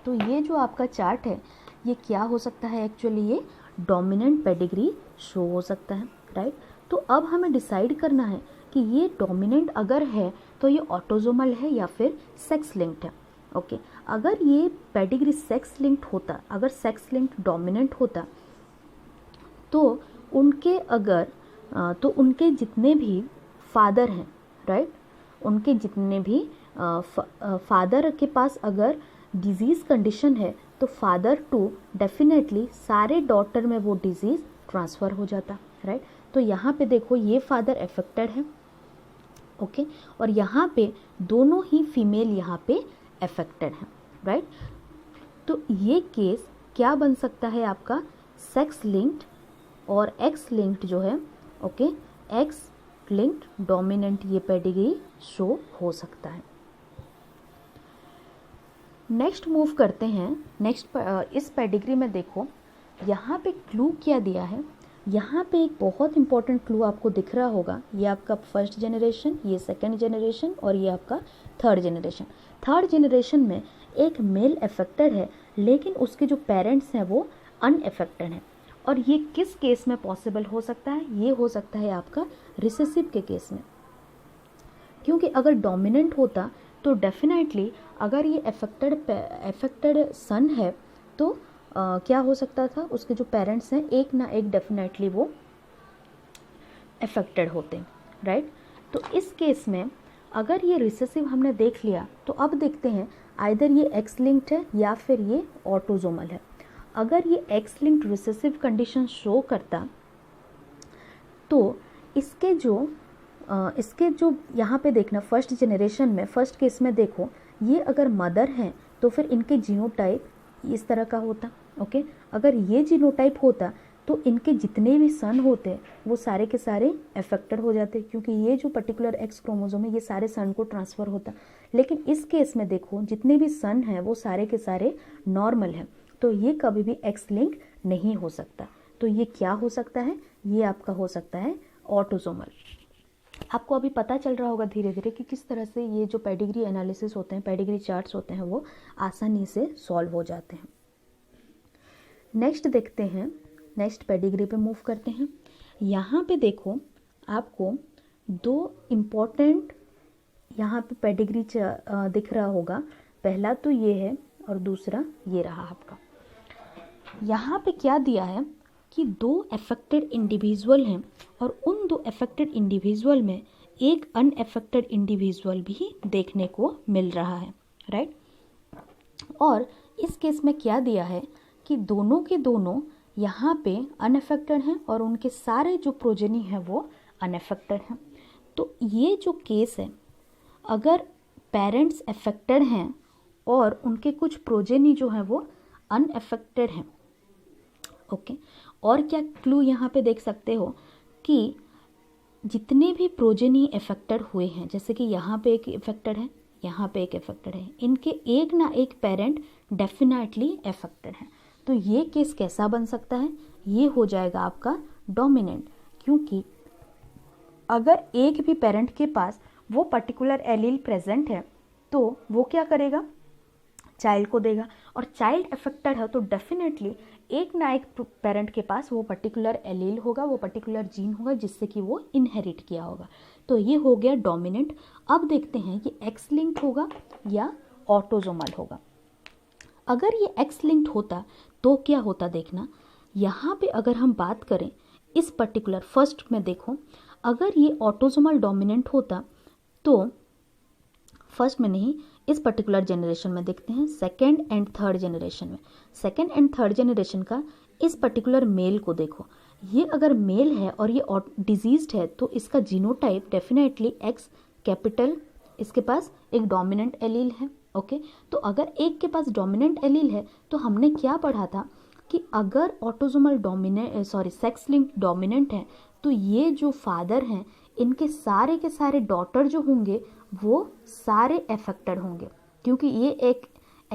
तो ये जो आपका चार्ट है ये क्या हो सकता है, एक्चुअली ये डोमिनेंट पेडिग्री शो हो सकता है, राइट। तो अब हमें डिसाइड करना है कि ये डोमिनेंट अगर है तो ये ऑटोसोमल है या फिर सेक्स लिंक्ड है। ओके, अगर ये पेडिग्री सेक्स लिंक्ड होता, अगर सेक्स लिंक्ड डोमिनेंट होता तो उनके जितने भी फादर हैं, राइट, उनके जितने भी फादर के पास अगर डिजीज़ कंडीशन है तो फादर टू डेफिनेटली सारे डॉटर में वो डिजीज़ ट्रांसफ़र हो जाता, राइट। तो यहाँ पे देखो ये फादर अफेक्टेड है, ओके, और यहाँ पे दोनों ही फीमेल यहाँ पे अफेक्टेड हैं, राइट। तो ये केस क्या बन सकता है आपका, सेक्स लिंक्ड और एक्स लिंक्ड जो है, ओके, एक्स लिंक्ड डोमिनेंट ये पेडिग्री शो हो सकता है। नेक्स्ट मूव करते हैं। नेक्स्ट इस पेडिग्री में देखो यहाँ पे क्लू क्या दिया है। यहाँ पे एक बहुत इंपॉर्टेंट क्लू आपको दिख रहा होगा, ये आपका फर्स्ट जनरेशन, ये सेकंड जनरेशन और ये आपका थर्ड जनरेशन। थर्ड जनरेशन में एक मेल अफेक्टेड है लेकिन उसके जो पेरेंट्स हैं वो अनअफेक्टेड हैं। और ये किस केस में पॉसिबल हो सकता है, ये हो सकता है आपका रिसेसिव के केस में, क्योंकि अगर डोमिनेंट होता तो डेफिनेटली अगर ये अफेक्टेड सन है तो क्या हो सकता था, उसके जो पेरेंट्स हैं एक ना एक डेफिनेटली वो अफेक्टेड होते, राइट। तो इस केस में अगर ये रिसेसिव हमने देख लिया तो अब देखते हैं आइदर ये एक्स लिंक्ड है या फिर ये ऑटोसोमल है। अगर ये x linked recessive condition show करता तो इसके जो यहाँ पे देखना फर्स्ट जनरेशन में, फर्स्ट केस में देखो ये अगर मदर हैं तो फिर इनके जीनोटाइप इस तरह का होता, ओके। अगर ये जीनोटाइप होता तो इनके जितने भी सन होते वो सारे के सारे अफेक्टेड हो जाते, क्योंकि ये जो पर्टिकुलर एक्स क्रोमोसोम है ये सारे सन को ट्रांसफ़र होता। लेकिन इस केस में देखो जितने भी सन हैं वो सारे के सारे नॉर्मल हैं, तो ये कभी भी एक्स लिंक नहीं हो सकता। तो ये क्या हो सकता है, ये आपका हो सकता है ऑटोसोमल। आपको अभी पता चल रहा होगा धीरे धीरे कि किस तरह से ये जो पेडिग्री एनालिसिस होते हैं, पेडिग्री चार्ट्स होते हैं, वो आसानी से सॉल्व हो जाते हैं। नेक्स्ट देखते हैं, नेक्स्ट पेडिग्री पे मूव करते हैं। यहाँ पे देखो आपको 2 इम्पॉर्टेंट यहाँ पे पेडिग्री दिख रहा होगा। पहला तो ये है और दूसरा ये रहा आपका। यहाँ पे क्या दिया है कि 2 अफेक्टेड इंडिविजुअल हैं और उन 2 अफेक्टेड इंडिविजुअल में एक अनअफेक्टेड इंडिविजुअल भी देखने को मिल रहा है, राइट। और इस केस में क्या दिया है कि दोनों के दोनों यहाँ पे अनअफेक्टेड हैं और उनके सारे जो प्रोजेनी हैं वो अनअफेक्टेड हैं। तो ये जो केस है, अगर पेरेंट्स अफेक्टेड हैं और उनके कुछ प्रोजेनी जो हैं वो अनअफेक्टेड हैं, ओके। और क्या क्लू यहाँ पे देख सकते हो कि जितने भी प्रोजेनी अफेक्टेड हुए हैं, जैसे कि यहाँ पे एक अफेक्टेड है, यहाँ पे एक अफेक्टेड है, इनके एक ना एक पेरेंट डेफिनेटली अफेक्टेड है। तो ये केस कैसा बन सकता है, ये हो जाएगा आपका डोमिनेंट, क्योंकि अगर एक भी पेरेंट के पास वो पर्टिकुलर एलील प्रेजेंट है तो वो क्या करेगा, चाइल्ड को देगा, और चाइल्ड अफेक्टेड है तो डेफिनेटली एक ना एक पेरेंट के पास वो पर्टिकुलर एलील होगा, वो पर्टिकुलर जीन होगा जिससे कि वो इनहेरिट किया होगा। तो ये हो गया डोमिनेंट। अब देखते हैं कि एक्स लिंक्ड होगा या ऑटोजोमल होगा। अगर ये एक्स लिंक्ड होता तो क्या होता देखना, यहाँ पे अगर हम बात करें इस पर्टिकुलर फर्स्ट में देखो, अगर ये ऑटोजोमल डोमिनेंट होता तो फर्स्ट में नहीं, इस पर्टिकुलर जनरेशन में देखते हैं सेकेंड एंड थर्ड जनरेशन में, सेकेंड एंड थर्ड जनरेशन का इस पर्टिकुलर मेल को देखो, ये अगर मेल है और ये डिजीज्ड है तो इसका जीनोटाइप डेफिनेटली एक्स कैपिटल, इसके पास एक डोमिनेंट एलील है। ओके, तो अगर एक के पास डोमिनेंट एलील है तो हमने क्या पढ़ा था कि अगर ऑटोजोमल सेक्स लिंक डोमिनेंट है तो ये जो फादर हैं इनके सारे के सारे डॉटर जो होंगे वो सारे अफेक्टेड होंगे, क्योंकि ये एक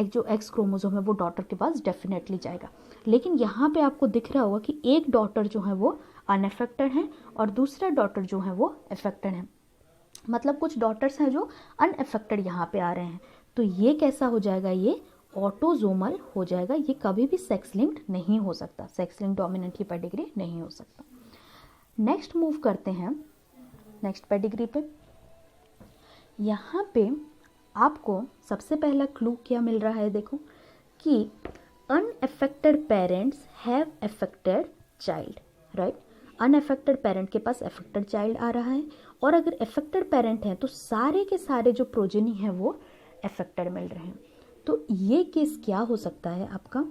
जो एक्स क्रोमोसोम है वो डॉटर के पास डेफिनेटली जाएगा। लेकिन यहाँ पे आपको दिख रहा होगा कि एक डॉटर जो है वो अनअफेक्टेड है और दूसरा डॉटर जो है वो अफेक्टेड है, मतलब कुछ डॉटर्स हैं जो अनअफेक्टेड यहाँ पे आ रहे हैं। तो ये कैसा हो जाएगा, ये ऑटोजोमल हो जाएगा, ये कभी भी सेक्स लिंक्ड नहीं हो सकता, सेक्स लिंक्ड डोमिनेंट की पेडिग्री नहीं हो सकता। नेक्स्ट मूव करते हैं नेक्स्ट पेडिग्री पे। यहाँ पे आपको सबसे पहला क्लू क्या मिल रहा है, देखो कि unaffected parents have affected child, right. Unaffected parent के पास अफेक्टेड चाइल्ड आ रहा है, और अगर अफेक्टेड पेरेंट हैं तो सारे के सारे जो प्रोजेनी हैं वो अफेक्टेड मिल रहे हैं। तो ये केस क्या हो सकता है आपका,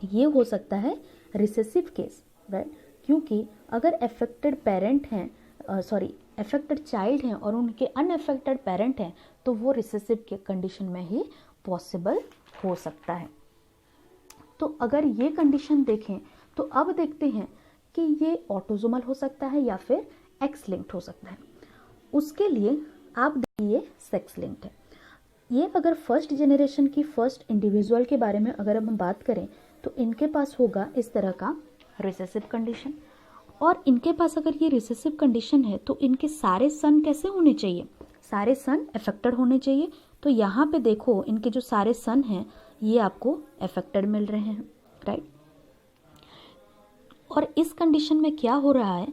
ये हो सकता है रिसेसिव केस, राइट, क्योंकि अगर अफेक्टेड पेरेंट हैं अफेक्टेड चाइल्ड हैं और उनके अनअफेक्टेड पेरेंट हैं तो वो रिसेसिव के कंडीशन में ही पॉसिबल हो सकता है। तो अगर ये कंडीशन देखें तो अब देखते हैं कि ये ऑटोजोमल हो सकता है या फिर एक्स लिंक्ड हो सकता है। उसके लिए आप देखिए सेक्स लिंक्ड है। ये अगर फर्स्ट जनरेशन की फर्स्ट इंडिविजुअल के बारे में अगर हम बात करें तो इनके पास होगा इस तरह का रिसेसिव कंडीशन, और इनके पास अगर ये रिसेसिव कंडीशन है तो इनके सारे सन कैसे होने चाहिए, सारे सन अफेक्टेड होने चाहिए। तो यहाँ पे देखो इनके जो सारे सन हैं ये आपको अफेक्टेड मिल रहे हैं, राइट। और इस कंडीशन में क्या हो रहा है,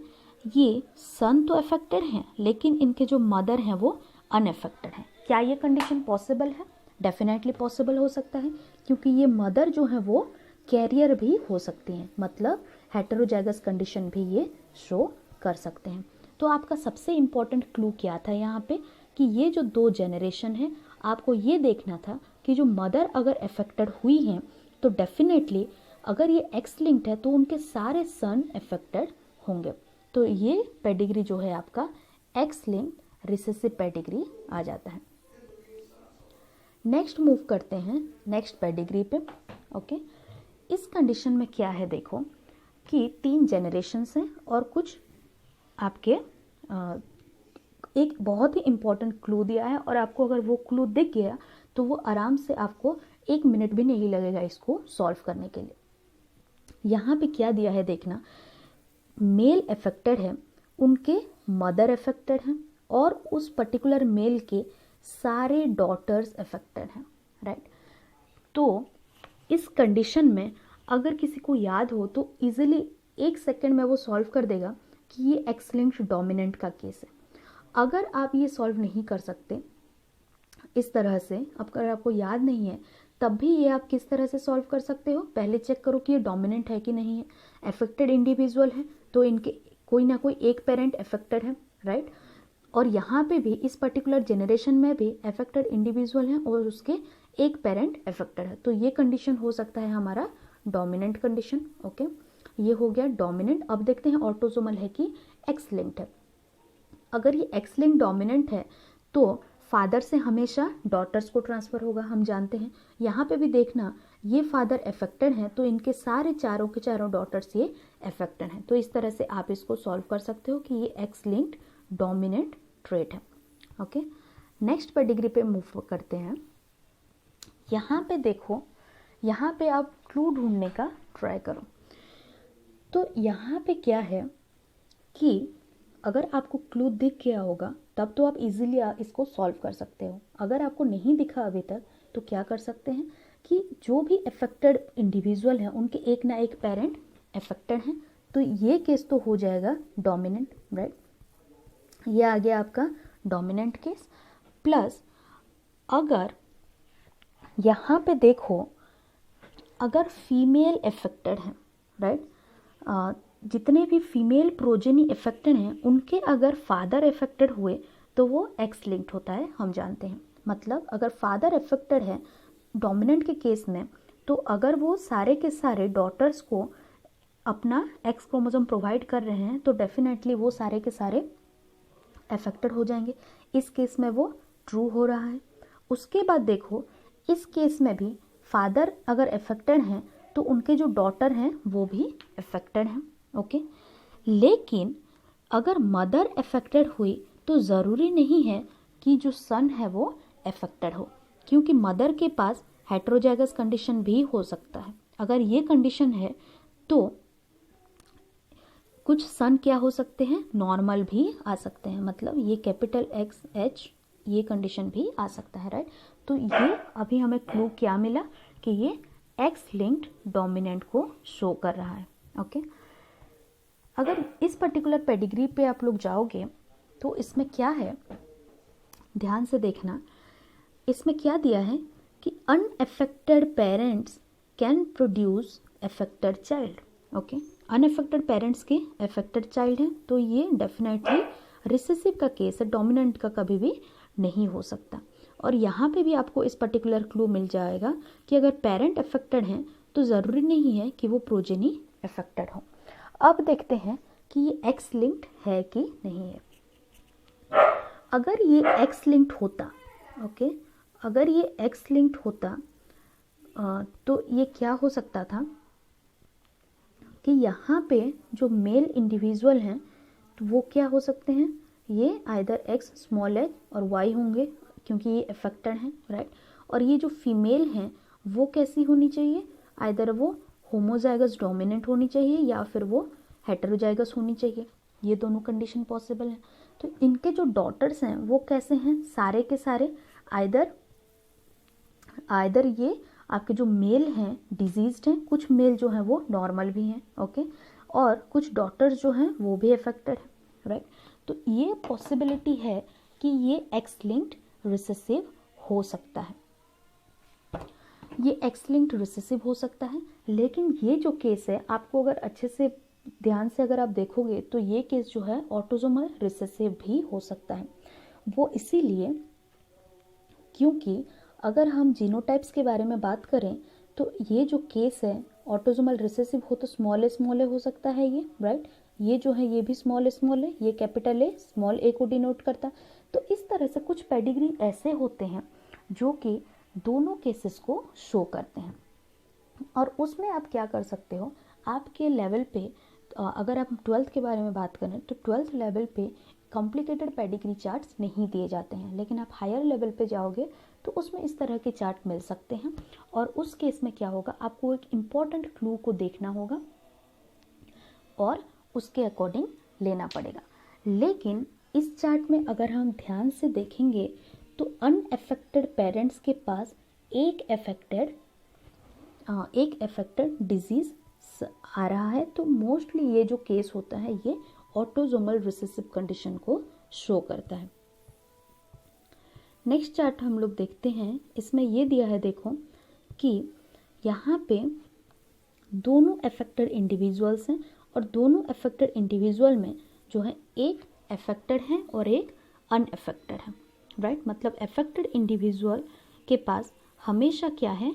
ये सन तो अफेक्टेड हैं लेकिन इनके जो मदर हैं वो अनअफेक्टेड हैं। क्या ये कंडीशन पॉसिबल है, डेफिनेटली पॉसिबल हो सकता है, क्योंकि ये मदर जो है वो कैरियर भी हो सकती हैं, मतलब हेटेरोजाइगस कंडीशन भी ये शो कर सकते हैं। तो आपका सबसे इम्पॉर्टेंट क्लू क्या था यहाँ पे कि ये जो दो जनरेशन है आपको ये देखना था कि जो मदर अगर अफेक्टेड हुई हैं तो डेफिनेटली अगर ये एक्स लिंक्ड है तो उनके सारे सन अफेक्टेड होंगे। तो ये पेडिग्री जो है आपका एक्स लिंक्ड रिसेसिव पेडिग्री आ जाता है। नेक्स्ट मूव करते हैं नेक्स्ट पेडिग्री पे। ओके, इस कंडीशन में क्या है देखो कि 3 जनरेशन्स हैं और कुछ आपके एक बहुत ही इम्पॉर्टेंट क्लू दिया है, और आपको अगर वो क्लू दिख गया तो वो आराम से आपको 1 मिनट भी नहीं लगेगा इसको सॉल्व करने के लिए। यहाँ पे क्या दिया है देखना, मेल अफेक्टेड है, उनके मदर अफेक्टेड हैं और उस पर्टिकुलर मेल के सारे डॉटर्स अफेक्टेड हैं, राइट। तो इस कंडीशन में अगर किसी को याद हो तो इजीली 1 सेकेंड में वो सॉल्व कर देगा कि ये एक्स लिंक्ड डोमिनेंट का केस है। अगर आप ये सॉल्व नहीं कर सकते इस तरह से, अगर आपको याद नहीं है तब भी ये आप किस तरह से सॉल्व कर सकते हो, पहले चेक करो कि ये डोमिनेंट है कि नहीं है। अफेक्टेड इंडिविजुअल है तो इनके कोई ना कोई एक पेरेंट अफेक्टेड है, राइट। और यहाँ पे भी इस पर्टिकुलर जनरेशन में भी अफेक्टेड इंडिविजुअल है और उसके एक पेरेंट अफेक्टेड है, तो ये कंडीशन हो सकता है हमारा डोमिनेंट कंडीशन। ओके, ये हो गया डोमिनेंट। अब देखते हैं ऑटोसोमल है कि एक्स लिंक्ड है। अगर ये एक्स लिंक्ड डोमिनेंट है तो फादर से हमेशा डॉटर्स को ट्रांसफर होगा, हम जानते हैं। यहाँ पे भी देखना ये फादर अफेक्टेड हैं तो इनके सारे चारों के चारों डॉटर्स ये अफेक्टेड हैं। तो इस तरह से आप इसको सॉल्व कर सकते हो कि ये एक्स लिंक्ड डोमिनेंट ट्रेट है। ओके, नेक्स्ट पेडिग्री पे मूव करते हैं। यहाँ पे देखो, यहाँ पे आप क्लू ढूंढने का ट्राई करो। तो यहाँ पे क्या है कि अगर आपको क्लू दिख गया होगा तब तो आप इजीली इसको सॉल्व कर सकते हो। अगर आपको नहीं दिखा अभी तक तो क्या कर सकते हैं कि जो भी अफेक्टेड इंडिविजुअल हैं उनके एक ना एक पेरेंट अफेक्टेड हैं, तो ये केस तो हो जाएगा डोमिनेंट, राइट। ये आ गया आपका डोमिनेंट केस। प्लस अगर यहाँ पे देखो, अगर फीमेल अफेक्टेड हैं, राइट, जितने भी फीमेल प्रोजेनी अफेक्टेड हैं उनके अगर फादर अफेक्टेड हुए तो वो एक्स लिंक्ड होता है, हम जानते हैं। मतलब अगर फादर अफेक्टेड है डोमिनेंट के केस में, तो अगर वो सारे के सारे डॉटर्स को अपना एक्स क्रोमोसोम प्रोवाइड कर रहे हैं तो डेफिनेटली वो सारे के सारे अफेक्टेड हो जाएंगे। इस केस में वो ट्रू हो रहा है। उसके बाद देखो, इस केस में भी फादर अगर अफेक्टेड हैं तो उनके जो डॉटर हैं वो भी अफेक्टेड हैं, ओके। लेकिन अगर मदर अफेक्टेड हुई तो ज़रूरी नहीं है कि जो सन है वो अफेक्टेड हो, क्योंकि मदर के पास हेटेरोजाइगस कंडीशन भी हो सकता है। अगर ये कंडीशन है तो कुछ सन क्या हो सकते हैं, नॉर्मल भी आ सकते हैं। मतलब ये कैपिटल एक्स एच ये कंडीशन भी आ सकता है, राइट। तो ये अभी हमें क्लू क्या मिला कि ये एक्स लिंक्ड डोमिनेंट को शो कर रहा है, ओके। अगर इस पर्टिकुलर पेडिग्री पे आप लोग जाओगे तो इसमें क्या है, ध्यान से देखना। इसमें क्या दिया है कि unaffected parents can produce affected child, okay. Unaffected parents के अफेक्टेड चाइल्ड हैं, तो ये डेफिनेटली रिसेसिव का केस है, डोमिनेंट का कभी भी नहीं हो सकता। और यहाँ पे भी आपको इस पर्टिकुलर क्लू मिल जाएगा कि अगर पेरेंट अफेक्टेड हैं तो ज़रूरी नहीं है कि वो प्रोजेनी अफेक्टेड हो। अब देखते हैं कि ये एक्स लिंक्ड है कि नहीं है। अगर ये एक्स लिंक्ड होता, ओके, अगर ये एक्स लिंक्ड होता तो ये क्या हो सकता था कि यहाँ पे जो मेल इंडिविजुअल हैं तो वो क्या हो सकते हैं, ये आइदर एक्स स्मॉल एच और वाई होंगे क्योंकि ये अफेक्टेड हैं, राइट। और ये जो फीमेल हैं वो कैसी होनी चाहिए, आइदर वो होमोजाइगस डोमिनेंट होनी चाहिए या फिर वो हेटेरोजाइगस होनी चाहिए। ये दोनों कंडीशन पॉसिबल हैं। तो इनके जो डॉटर्स हैं वो कैसे हैं, सारे के सारे आइदर ये आपके जो मेल हैं डिजीज्ड हैं, कुछ मेल जो हैं वो नॉर्मल भी हैं, ओके, और कुछ डॉटर्स जो हैं वो भी अफेक्टेड हैं, राइट। तो ये पॉसिबिलिटी है कि ये एक्स लिंक्ड रिसेसिव हो सकता है, ये एक्स लिंक्ड रिसेसिव हो सकता है। लेकिन ये जो केस है आपको अगर अच्छे से ध्यान से अगर आप देखोगे तो ये केस जो है ऑटोसोमल रिसेसिव भी हो सकता है। वो इसीलिए क्योंकि अगर हम जीनोटाइप्स के बारे में बात करें तो ये जो केस है ऑटोसोमल रिसेसिव हो तो स्मॉल ए हो सकता है ये, राइट। ये जो है ये भी स्मॉल है, ये कैपिटल ए स्मॉल ए को डिनोट करता है। तो इस तरह से कुछ पेडिग्री ऐसे होते हैं जो कि दोनों केसेस को शो करते हैं। और उसमें आप क्या कर सकते हो, आपके लेवल पे अगर आप 12th के बारे में बात करें तो 12th लेवल पे कॉम्प्लिकेटेड पेडिग्री चार्ट्स नहीं दिए जाते हैं, लेकिन आप हायर लेवल पे जाओगे तो उसमें इस तरह के चार्ट मिल सकते हैं। और उस केस में क्या होगा, आपको एक इम्पॉर्टेंट क्लू को देखना होगा और उसके अकॉर्डिंग लेना पड़ेगा। लेकिन इस चार्ट में अगर हम ध्यान से देखेंगे तो अनअफेक्टेड पेरेंट्स के पास एक अफेक्टेड डिजीज आ रहा है, तो मोस्टली ये जो केस होता है ये ऑटोसोमल रिसेसिव कंडीशन को शो करता है। नेक्स्ट चार्ट हम लोग देखते हैं, इसमें ये दिया है देखो कि यहाँ पे दोनों अफेक्टेड इंडिविजुअल्स हैं और दोनों अफेक्टेड इंडिविजुअल में जो है एक अफेक्टेड है और एक अनअफेक्टेड है, राइट। मतलब अफेक्टेड इंडिविजुअल के पास हमेशा क्या है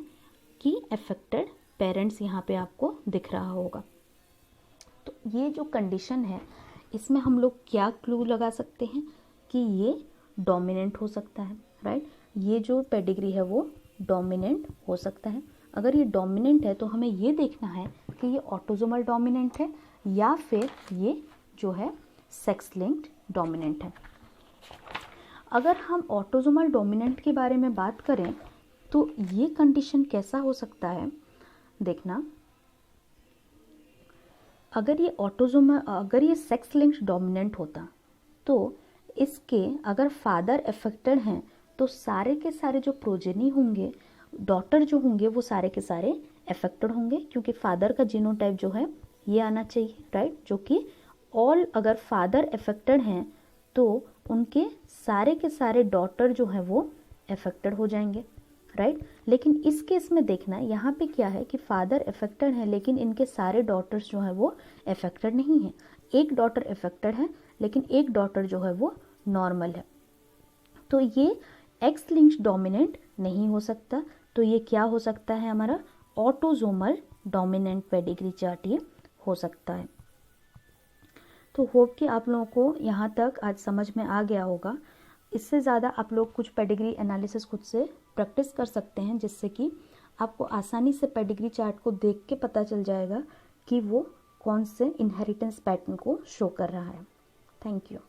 कि अफेक्टेड पेरेंट्स यहाँ पे आपको दिख रहा होगा। तो ये जो कंडीशन है इसमें हम लोग क्या क्लू लगा सकते हैं कि ये डोमिनेंट हो सकता है, राइट। ये जो पेडिग्री है वो डोमिनेंट हो सकता है। अगर ये डोमिनेंट है तो हमें ये देखना है कि ये ऑटोसोमल डोमिनेंट है या फिर ये जो है सेक्स लिंक्ड डोमिनेंट है। अगर हम ऑटोसोमल डोमिनेंट के बारे में बात करें तो ये कंडीशन कैसा हो सकता है, देखना। अगर ये सेक्स लिंक्ड डोमिनेंट होता तो इसके अगर फादर अफेक्टेड हैं तो सारे के सारे जो प्रोजेनी होंगे, डॉटर जो होंगे, वो सारे के सारे अफेक्टेड होंगे, क्योंकि फादर का जीनोटाइप जो है ये आना चाहिए, राइट, जो कि ऑल, अगर फादर अफेक्टेड हैं तो उनके सारे के सारे डॉटर जो है वो अफेक्टेड हो जाएंगे, राइट। लेकिन इस केस में देखना यहाँ पे क्या है कि फादर अफेक्टेड है लेकिन इनके सारे डॉटर्स जो है वो अफेक्टेड नहीं है। एक डॉटर अफेक्टेड है लेकिन एक डॉटर जो है वो नॉर्मल है, तो ये एक्स लिंक्ड डोमिनेंट नहीं हो सकता। तो ये क्या हो सकता है, हमारा ऑटोजोमल डोमिनेंट पेडिग्री चार्ट ये हो सकता है। तो होप कि आप लोगों को यहाँ तक आज समझ में आ गया होगा। इससे ज़्यादा आप लोग कुछ पेडिग्री एनालिसिस खुद से प्रैक्टिस कर सकते हैं, जिससे कि आपको आसानी से पेडिग्री चार्ट को देख के पता चल जाएगा कि वो कौन से इनहेरिटेंस पैटर्न को शो कर रहा है। Thank you.